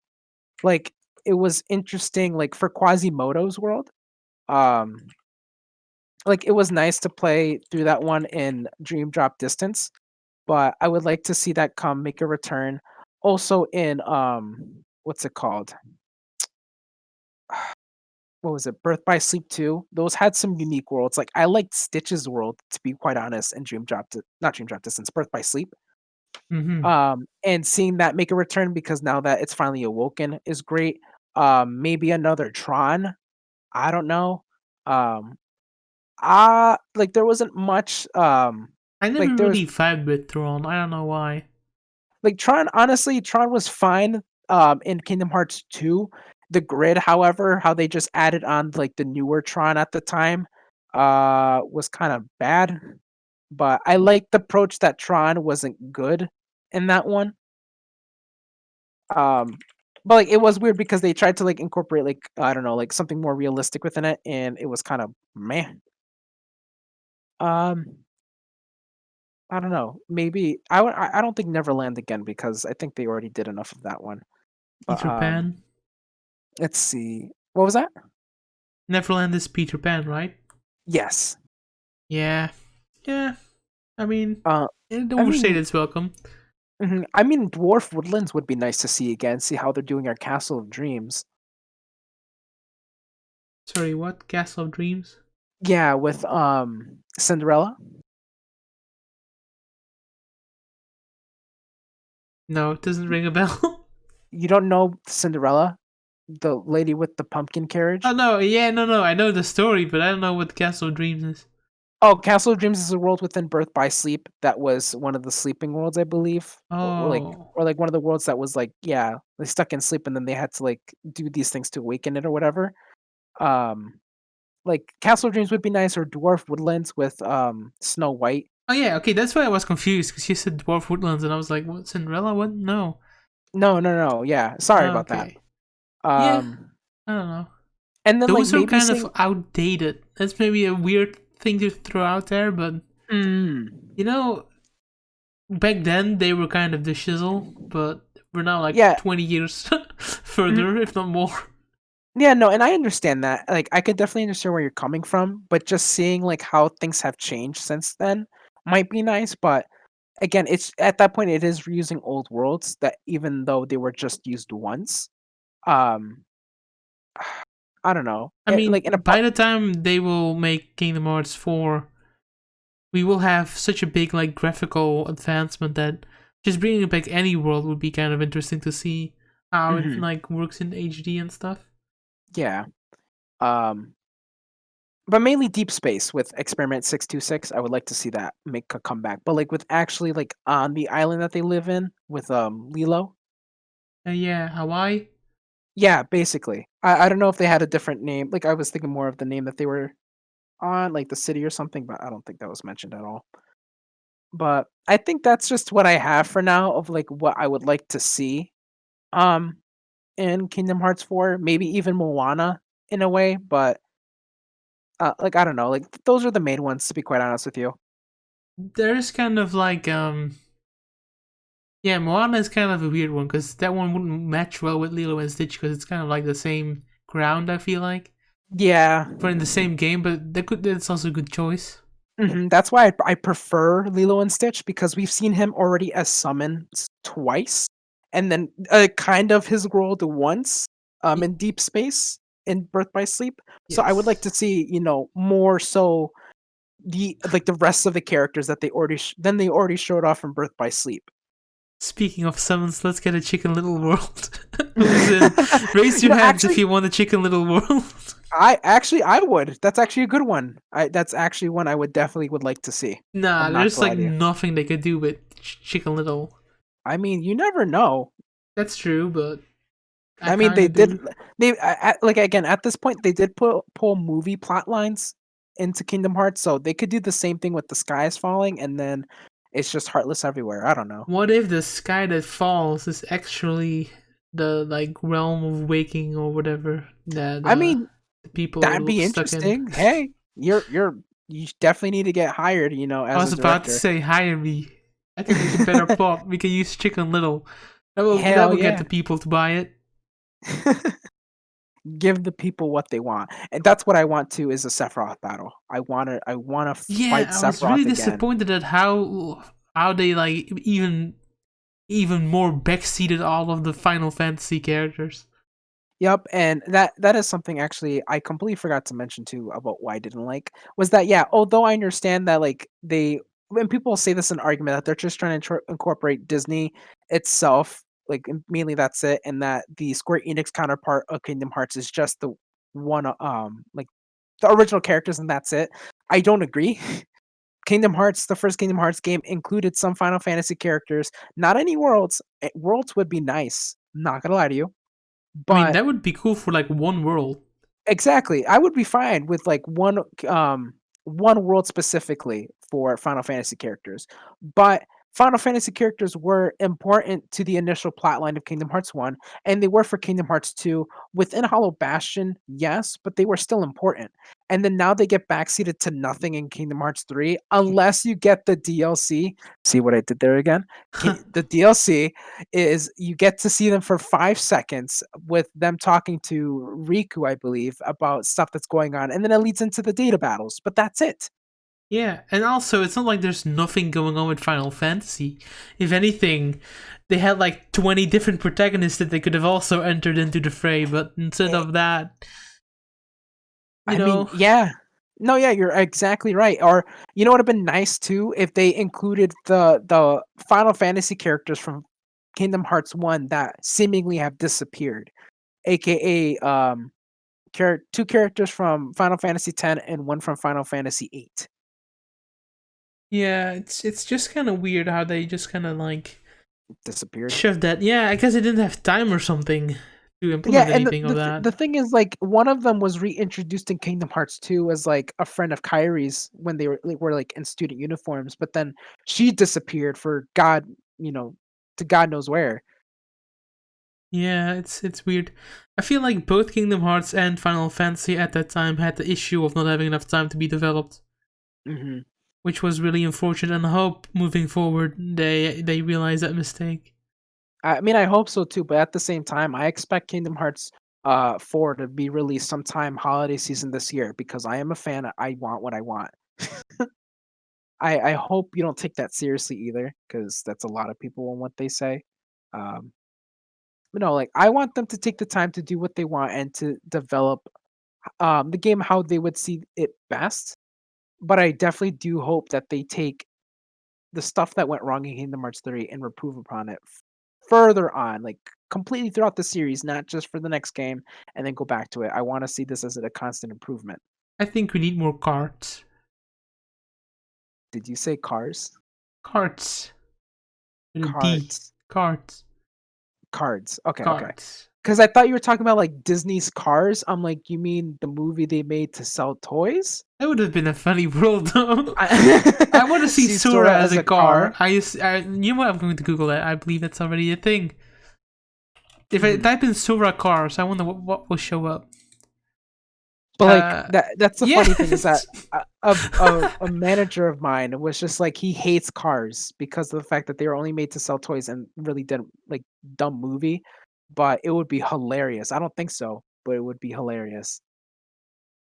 Like it was interesting, like for Quasimodo's world. Um, like it was nice to play through that one in Dream Drop Distance, but I would like to see that make a return. Also in what's it called? What was it? Birth by Sleep 2. Those had some unique worlds. Like I liked Stitch's world, to be quite honest, in not Dream Drop Distance, Birth by Sleep. Mhm. And seeing that make a return because now that it's finally awoken is great. Maybe another Tron. I don't know. Um, like there wasn't much. I never Like there was really vibed with Throne. I don't know why. like Tron. Honestly, Tron was fine. In Kingdom Hearts 2, the grid, however, how they just added on like the newer Tron at the time, was kind of bad. But I liked the approach that Tron wasn't good in that one. Um, but like it was weird because they tried to like incorporate like I don't know like something more realistic within it, and it was kind of meh. Um, I don't know. Maybe I don't think Neverland again because I think they already did enough of that one. But Peter Pan. let's see. What was that? Neverland is Peter Pan, right? Yes. Yeah. Yeah. I mean, Uh, the I mean, overstated is welcome. I mean, Dwarf Woodlands would be nice to see again. See how they're doing our Castle of Dreams. Sorry, what? Castle of Dreams? Yeah, with Cinderella. No, it doesn't ring a bell. You don't know Cinderella, the lady with the pumpkin Oh carriage? no, yeah, no. I know the story, but I don't know what Castle of Dreams is. Oh, Castle of Dreams is a world within Birth by Sleep that was one of the sleeping worlds, I believe, Oh. or like one of the worlds that was like, yeah, they stuck in sleep and then they had to like do these things to awaken it or whatever. Um, like Castle of Dreams would be nice, or Dwarf Woodlands with Snow White. Oh yeah, okay, that's why I was confused because you said Dwarf Woodlands and I was like, what, Cinderella? What? No. No, no, no, yeah, sorry Oh, about that. okay. Yeah, Um, I don't know. and then like Those are maybe kind of seeing, outdated. That's maybe a weird thing to throw out there, but mm, you know, back then they were kind of the shizzle, but we're now like yeah, 20 years mhm, further, if not more. yeah, no, and I understand that. Like, I could definitely understand where you're coming from, but just seeing like how things have changed since then might be nice. But again, it's at that point it is reusing old worlds that even though they were just used once. Um, I don't know. I mean, Like in a by the time they will make Kingdom Hearts 4, we will have such a big like graphical advancement that just bringing back any world would be kind of interesting to see how it mhm, like works in HD and stuff. yeah. Um, but mainly Deep Space with Experiment 626. I would like to see that make a comeback. But like with actually like on the island that they live in with Lilo. Yeah, Hawaii. Yeah, basically. I don't know if they had a different name. Like I was thinking more of the name that they were on, like the city or something, but I don't think that was mentioned at all. But I think that's just what I have for now of like what I would like to see um in Kingdom Hearts 4, maybe even Moana in a way, but like I don't know, like those are the main ones to be quite honest with you. There's kind of like yeah, Moana is kind of a weird one because that one wouldn't match well with Lilo and Stitch because it's kind of like the same ground. I feel like Yeah. for in the same game, but that's also a good choice. That's why I prefer Lilo and Stitch because we've seen him already as summons twice, and then kind of his world once Y- in Deep Space in Birth by Sleep. So I would like to yes. see more so the rest of the characters that they already showed off in Birth by Sleep. Speaking of summons, let's get a Chicken Little World. Who's in? Raise your hands if Actually, you want a Chicken Little World. I would. That's actually a good one. That's actually one I would definitely would like to see. Nah, I'm not there's gonna like lie to you. nothing they could do with Chicken Little. I mean, you never know. That's true, but I mean, kind they of did. do. Like again at this point, they did pull movie plot lines into Kingdom Hearts, so they could do the same thing with the sky is falling, and then it's just heartless everywhere. I don't know. What if the sky that falls is actually the like realm of waking or whatever that I mean, the people that'd are be stuck in? interesting. Hey, you definitely need to get hired. I As was a about to director. say hire me. I can make a better plot. We can use Chicken Little. That Hell will get yeah. the people to buy it. Give the people what they want, and that's what I want too. Is a Sephiroth battle. I want to Yeah, fight I was really Sephiroth again. disappointed at how they like even more backseated all of the Final Fantasy characters. Yep, and that is something actually I completely forgot to mention too about why I didn't like was that yeah, although I understand that like they when people say this in argument that they're just trying to incorporate Disney itself, like mainly that's it, and that the Square Enix counterpart of Kingdom Hearts is just the one like the original characters and that's it. I don't agree. Kingdom Hearts, the first Kingdom Hearts game included some Final Fantasy characters, not any worlds. Worlds would be nice, not gonna lie to you, I mean, but that would be cool for like one world. exactly. I would be fine with like one world specifically for Final Fantasy characters. But Final Fantasy characters were important to the initial plotline of Kingdom Hearts 1 and they were for Kingdom Hearts 2 within Hollow Bastion, yes, but they were still important. And then now they get backseated to nothing in Kingdom Hearts 3 unless you get the DLC. See what I did there again? The DLC is you get to see them for 5 seconds with them talking to Riku, I believe, about stuff that's going on, and then it leads into the data battles. But that's it. Yeah, and also it's not like there's nothing going on with Final Fantasy. If anything, they had like 20 different protagonists that they could have also entered into the fray, but instead Eh, of that, you I mean, know, yeah. No, yeah, you're exactly right. Or you know what would have been nice too if they included the Final Fantasy characters from Kingdom Hearts 1 that seemingly have disappeared, aka two characters from Final Fantasy 10 and one from Final Fantasy 8 yeah, it's just kind of weird how they just kind of like disappeared. shoved that. Yeah, I guess they didn't have time or something to Yeah, implement and anything of that. the thing is, like, one of them was reintroduced in Kingdom Hearts 2 as like a friend of Kyrie's when they were like in student uniforms, but then she disappeared for God, to God knows where. Yeah, it's weird. I feel like both Kingdom Hearts and Final Fantasy at that time had the issue of not having enough time to be developed, hmm which was really unfortunate. And I hope moving forward they realize that mistake. I mean, I hope so too, but at the same time, I expect Kingdom Hearts 4 to be released sometime holiday season this year because I am a fan. I want what I want. I hope you don't take that seriously either, because that's a lot of people and what they say. Um, but no, like I want them to take the time to do what they want and to develop the game how they would see it best. But I definitely do hope that they take the stuff that went wrong in Kingdom Hearts 3 and improve upon it further on, like completely throughout the series, not just for the next game and then go back to it. I want to see this as a constant improvement. I think we need more cards. Did you say cars? Cards with a D. Cards. Cards. Cards. Okay, okay. Cards. Because I thought you were talking about like Disney's Cars. I'm like, you mean the movie they made to sell toys? That would have been a funny world though. I want to see See Sora Sora as as a a car. car. You know what? I'm going to Google that. I believe that's already a thing. If I Mhm. type in Sora cars, I wonder what will show up. But like Uh, that's the yeah. funny thing is that a manager of mine was just like he hates cars because of the fact that they were only made to sell toys and really didn't like dumb movie. But it would be hilarious. I don't think so, but it would be hilarious.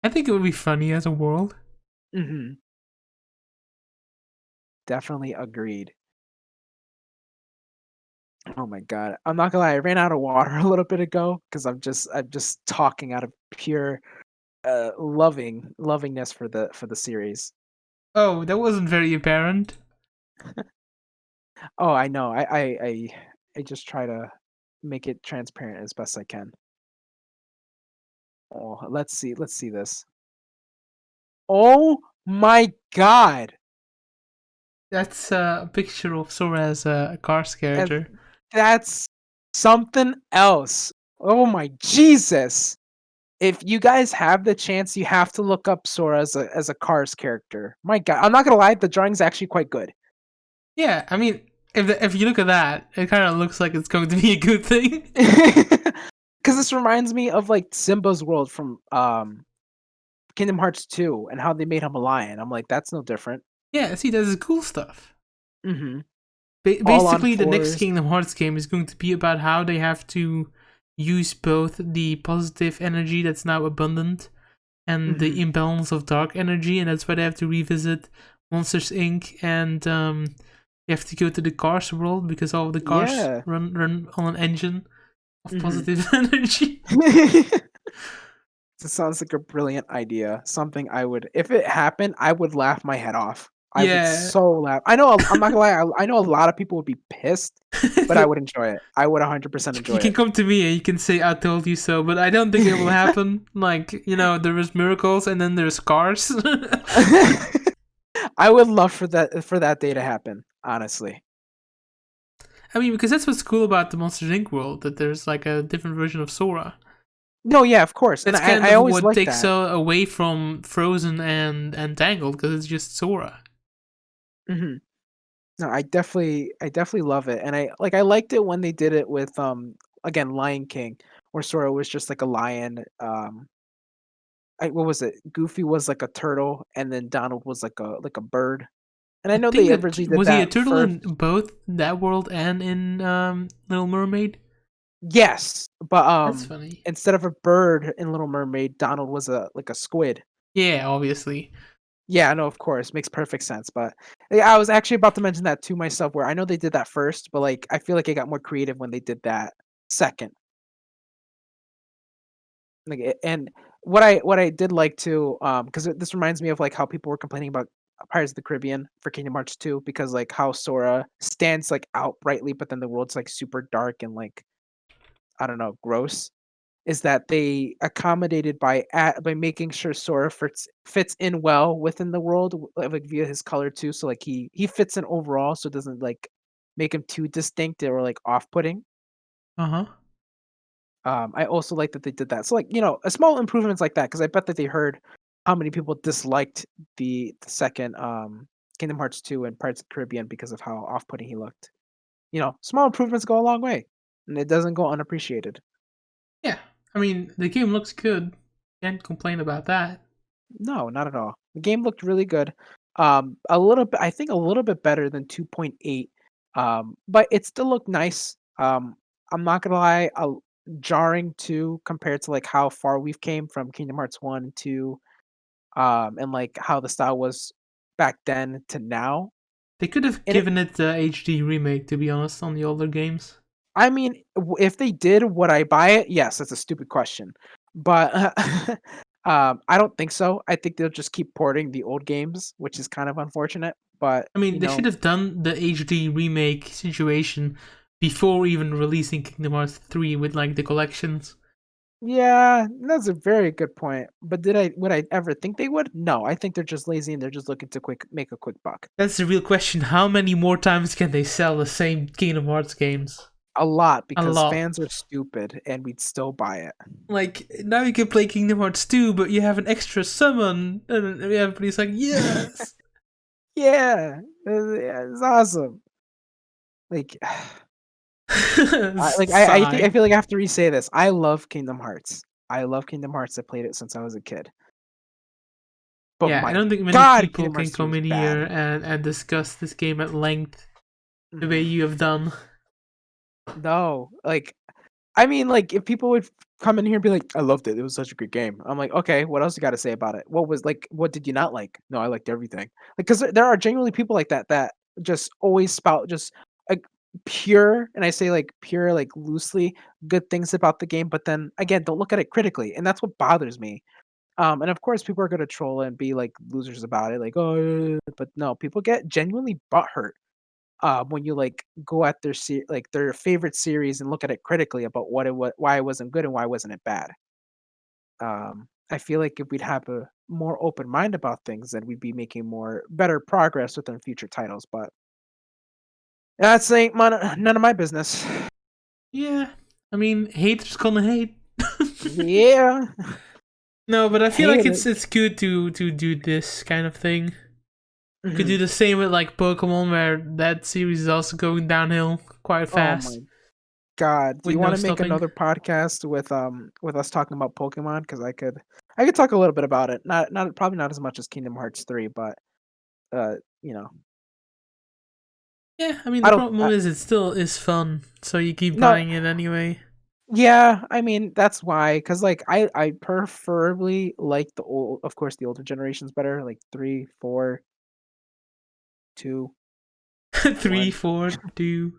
I think it would be funny as a world. hmm Definitely agreed. Oh my god. I'm not gonna lie, I ran out of water a little bit ago because I'm just talking out of pure lovingness for the series. Oh, that wasn't very apparent. Oh, I know. I just try to make it transparent as best I can. Oh, let's see this. Oh my god. That's a picture of Sora as a Cars And character. that's something else. Oh my Jesus! If you guys have the chance, you have to look up Sora as a Cars character. My God, I'm not gonna lie, the drawing's actually quite good. Yeah, I mean, if you look at that, it kind of looks like it's going to be a good thing. Because this reminds me of like Simba's world from Kingdom Hearts 2 and how they made him a lion. I'm like, that's no different. Yeah, see, that's cool stuff. Mm-hmm. All on Basically, the next fours. Kingdom Hearts game is going to be about how they have to use both the positive energy that's now abundant and the Mm-hmm. imbalance of dark energy, and that's why they have to revisit Monsters Inc. and you have to go to the Cars world because all of the cars Yeah. run on an engine of Mm-hmm. positive energy. It sounds like a brilliant idea. Something I would, if it happened, I would laugh my head off. I would Yeah. so laugh. I know, I'm not gonna lie, I know a lot of people would be pissed, but I would enjoy it. I would 100% You enjoy can it. come to me and you can say I told you so, but I don't think it will happen. Like, there is miracles and then there's cars. I would love for that day to happen, honestly. I mean, because that's what's cool about the Monsters Inc. world, that there's like a different version of Sora. No, yeah, of course. And That's kind I of always what like takes that. away from Frozen and Tangled, because it's just Sora. Hmm. No, I definitely love it. And I liked it when they did it with again Lion King, where Sora was just like a lion. What was it? Goofy was like a turtle, and then Donald was like a bird. And I I know think they that originally did was he a that turtle first. in both that world and in Little Mermaid? Yes, but That's funny. instead of a bird in Little Mermaid, Donald was a like a squid. Yeah, obviously. Yeah, no, of course, makes perfect sense. But yeah, I was actually about to mention that to myself, where I know they did that first, but like I feel like it got more creative when they did that second. And what I did like to because this reminds me of like how people were complaining about Pirates of the Caribbean for Kingdom Hearts 2 because like how Sora stands like out brightly, but then the world's like super dark and like I don't know, gross. Is that they accommodated by making sure Sora fits in well within the world, like via his color too. So like he fits in overall, so it doesn't like make him too distinct or like off putting. Uh huh. I also like that they did that. So like a small improvements like that because I bet that they heard how many people disliked the second Kingdom Hearts 2 and Pirates of the Caribbean because of how off putting he looked. Small improvements go a long way, and it doesn't go unappreciated. Yeah. I mean, the game looks good. Can't complain about that. No, not at all. The game looked really good. A little bit, I think, a little bit better than 2.8. But it still looked nice. I'm not gonna lie, jarring too compared to like how far we've came from Kingdom Hearts 1 and 2, and like how the style was back then to now. They could have And given it the HD remake, to be honest, on the older games. I mean, if they did, would I buy it? Yes, that's a stupid question, but I don't think so. I think they'll just keep porting the old games, which is kind of unfortunate. But I mean, they should have done the HD remake situation before even releasing Kingdom Hearts 3 with like the collections. yeah, that's a very good point. But would I ever think they would? No, I think they're just lazy and they're just looking to make a quick buck. That's the real question. How many more times can they sell the same Kingdom Hearts games? A lot A because lot. fans are stupid and we'd still buy it. Like, now you can play Kingdom Hearts 2, but you have an extra summon. And everybody's like, yes! Yeah, it's awesome. Like I Sigh. feel like I have to re-say this. I love Kingdom Hearts. I love Kingdom Hearts. I played it since I was a kid. But Yeah, I my don't think many god, people Kingdom can Hearts 2 come is in here bad. and discuss this game at length the way Mhm. you have done. No, like I mean, like if people would come in here and be like, "I loved it. It was such a good game." I'm like, "Okay, what else you got to say about it? What did you not like?" No, I liked everything. Like cuz there are genuinely people like that just always spout just like pure, and I say like pure like loosely good things about the game, but then again, don't look at it critically, and that's what bothers me. And of course, people are gonna troll and be like losers about it, like, "Oh," but no, people get genuinely butthurt when you like go at like their favorite series and look at it critically about why it wasn't good and why wasn't it bad. I feel like if we'd have a more open mind about things, then we'd be making more better progress within future titles. But that's ain't none of my business. Yeah, I mean, haters gonna hate. Yeah. No, but I feel like Hate it's good to do this kind of thing. You could it. do the same with like Pokemon, where that series is also going downhill quite Oh my fast God. Do with you want no to make stopping. another podcast with us talking about Pokemon? Because I could talk a little bit about it. Not probably not as much as Kingdom Hearts 3, but you know. Yeah, I mean I the don't problem is it still is fun, so you keep no buying it anyway. yeah, I mean that's why, because like I preferably like the old, of course the older generations better, like 3, 4, 2, Three, 1, four, two.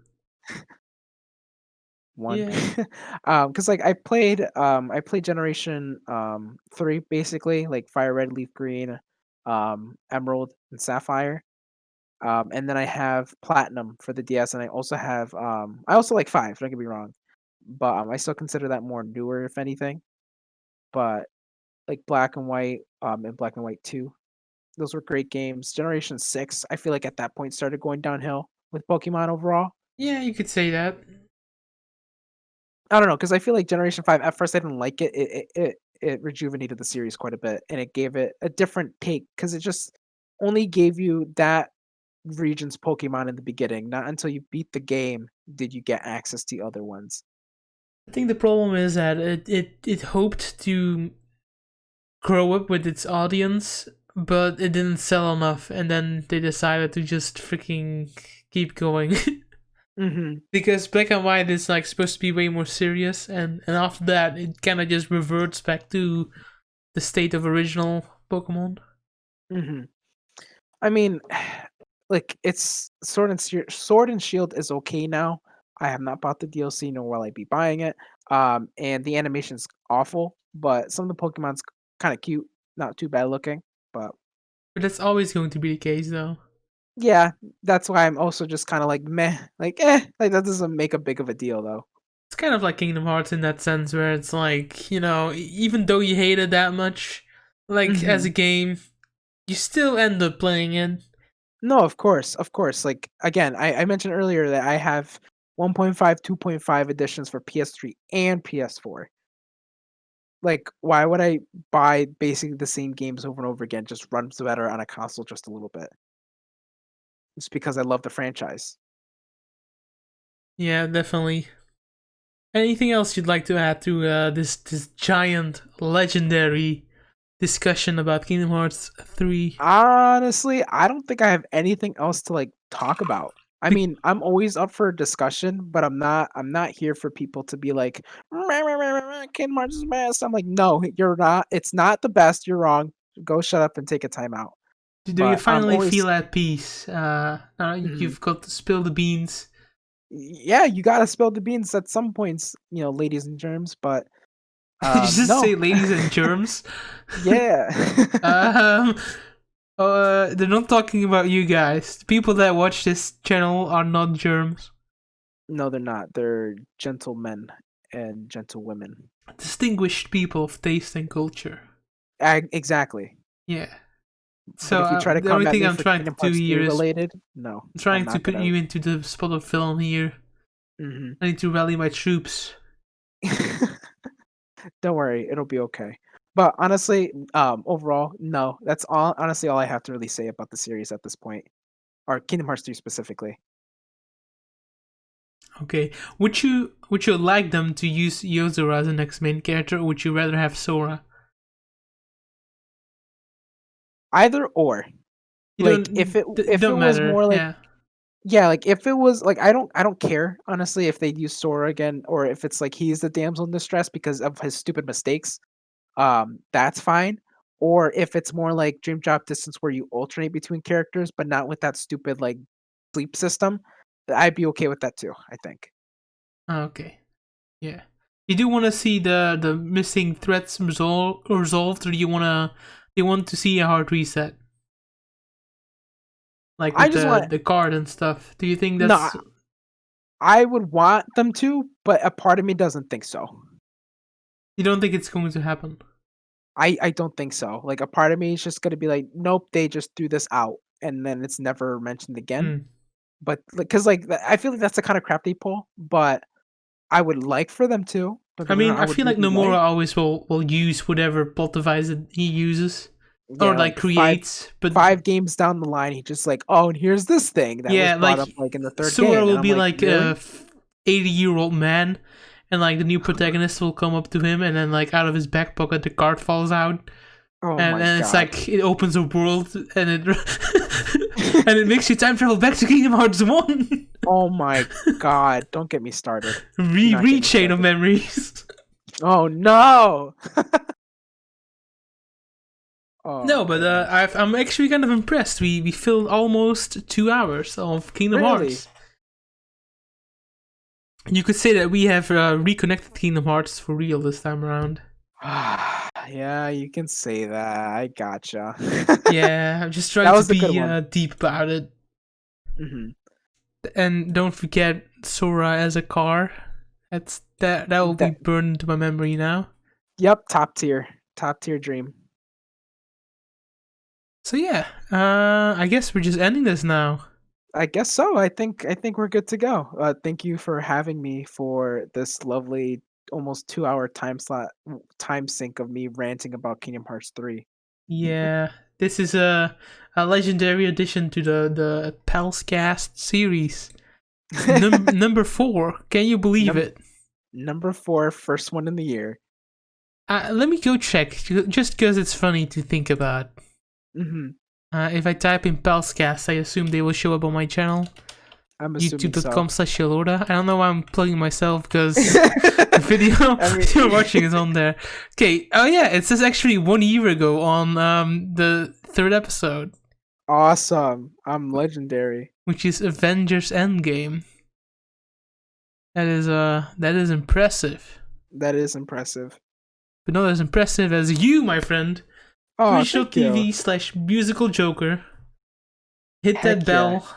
1. Yeah. Because like I played generation 3 basically, like Fire Red, Leaf Green, Emerald and Sapphire. And then I have Platinum for the DS, and I also have I also like 5, don't get me wrong. But I still consider that more newer if anything. But like Black and White, and Black and White 2, those were great games. Generation 6, I feel like at that point started going downhill with Pokemon overall. Yeah, you could say that. I don't know, because I feel like Generation 5, at first I didn't like it. It rejuvenated the series quite a bit, and it gave it a different take because it just only gave you that region's Pokemon in the beginning. Not until you beat the game did you get access to other ones. I think the problem is that it hoped to grow up with its audience, but it didn't sell enough, and then they decided to just freaking keep going. Hmm. Because Black and White is like supposed to be way more serious, and after that it kind of just reverts back to the state of original Pokemon. Hmm. I mean, like it's Sword and Shield is okay now. I have not bought the DLC, nor will I be buying it. And the animation's awful, but some of the Pokemon's kind of cute, not too bad looking. But But that's always going to be the case, though. yeah, that's why I'm also just kind of like meh, like like that doesn't make a big of a deal though. It's kind of like Kingdom Hearts in that sense, where it's like, even though you hate it that much, like as a Hmm. game, you still end up playing it. No, of course, of course. Like again, I mentioned earlier that I have 1.5, 2.5 editions for PS3 and PS4. Like, why would I buy basically the same games over and over again? Just runs better on a console just a little bit. It's because I love the franchise. Yeah, definitely. Anything else you'd like to add to this giant legendary discussion about Kingdom Hearts 3? Honestly, I don't think I have anything else to like talk about. I mean, I'm always up for a discussion, but I'm not here for people to be like, Kingdom Hearts is best. I'm like, no, you're not. It's not the best. You're wrong. Go shut up and take a timeout. Do you But I'm finally always feel at peace? Now mhm. you've got to spill the beans. Yeah, you gotta spill the beans at some points, ladies and germs, but Did you just no. say ladies and germs? Yeah. um, they're not talking about you guys. The people that watch this channel are not germs. No, they're not. They're gentlemen and gentlewomen. Distinguished people of taste and culture. Exactly. Yeah. But So if you try to the come only at thing me I'm for trying to Kingdom do Hearts 3 here is related, no, I'm I'm trying to not put gonna. you into the spot of film here. Mhm. I need to rally my troops. Don't worry, it'll be okay. But honestly, overall, no. That's all. Honestly, all I have to really say about the series at this point, or Kingdom Hearts 3 specifically. Okay. Would you like them to use Yozora as the next main character, or would you rather have Sora? Either or. You Like if don't. it It if it don't was matter. more like Yeah. yeah, like if it was like I don't care honestly if they'd use Sora again or if it's like he's the damsel in distress because of his stupid mistakes. That's fine. Or if it's more like Dream Drop Distance where you alternate between characters but not with that stupid like sleep system, I'd be okay with that too, I think. Okay. Yeah. You do want to see the missing threats resolved, or do you want to see a hard reset, like I with just the want the card and stuff? Do you think no, that's? I would want them to, but a part of me doesn't think so. You don't think it's going to happen? I don't think so. Like a part of me is just gonna be like, nope, they just threw this out and then it's never mentioned again. Hmm. But because like I feel like that's the kind of crap they pull. But I would like for them to. Don't I get me wrong, mean, I I would feel like really Nomura like. always will use whatever plot device that he uses or Yeah, like like five creates, but 5 games down the line, he just like, oh, and here's this thing that was yeah, brought like up like in the third Sora game, and will I'm be like, like really? a 80-year-old man, and like the new protagonist will come up to him, and then like out of his back pocket the card falls out, Oh and my it's god. like it opens a world, and it and it makes you time travel back to Kingdom Hearts 1. Oh my god. Don't get me started. Do Re not get me Chain of started. Memories. Oh no. No, Oh but man. I'm actually kind of impressed. We filled almost 2 hours of Kingdom Really? Hearts. You could say that we have reconnected Kingdom Hearts for real this time around. Yeah, you can say that. I gotcha. Yeah, I'm just That trying to was a good be one. deep about it. Hmm. And don't forget Sora as a car. That will be That burned into my memory now. Yep, top tier dream. So yeah, I guess we're just ending this now. I guess so. I think we're good to go. Thank you for having me for this lovely almost 2 hour time sync of me ranting about Kingdom Hearts 3. Yeah, this is a legendary addition to the Palscast series. Number 4. Can you believe Num- it? Number 4, first one in the year. Let me go check, just because it's funny to think about. Hmm. If I type in Palscast, I assume they will show up on my channel. I'm assuming so. YouTube.com/Yalorda. I don't know why I'm plugging myself because the video I mean, you're watching is on there. Okay. Oh yeah, it says actually 1 year ago on the 3rd episode, awesome. I'm legendary. which is Avengers Endgame. That is impressive, That is impressive. but not as impressive as you, my friend. Oh, thank you. Twitch.tv/MusicalJoker. Hit that Heck yeah. bell,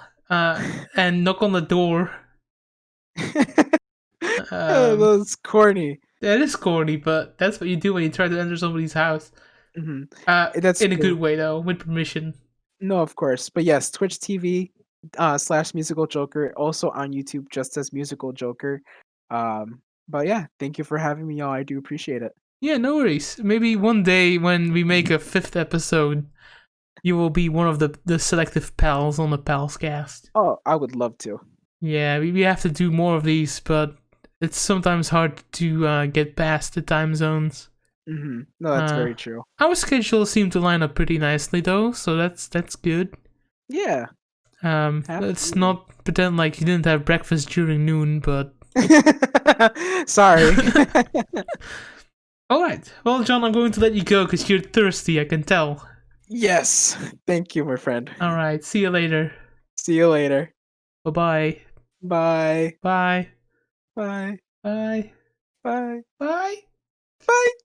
and knock on the door. Um, That's corny. that is corny, but that's what you do when you try to enter somebody's house. Hmm. That's In a good true. way though, with permission. No, of course. But yes, Twitch TV / Musical Joker. Also on YouTube, just as Musical Joker. But yeah, thank you for having me, y'all. I do appreciate it. Yeah, no worries. Maybe one day when we make a 5th episode, you will be one of the selective pals on the Palscast. Oh, I would love to. Yeah, we have to do more of these, but it's sometimes hard to get past the time zones. No, that's Uh, very true. our schedules seem to line up pretty nicely though, so that's good. Yeah, Let's absolutely. not pretend like you didn't have breakfast during noon, but Sorry. alright. Well, John, I'm going to let you go because you're thirsty, I can tell. Yes. Thank you, my friend. Alright, see you later. See you later. Bye-bye. Bye. Bye. Bye. Bye. Bye. Bye. Bye.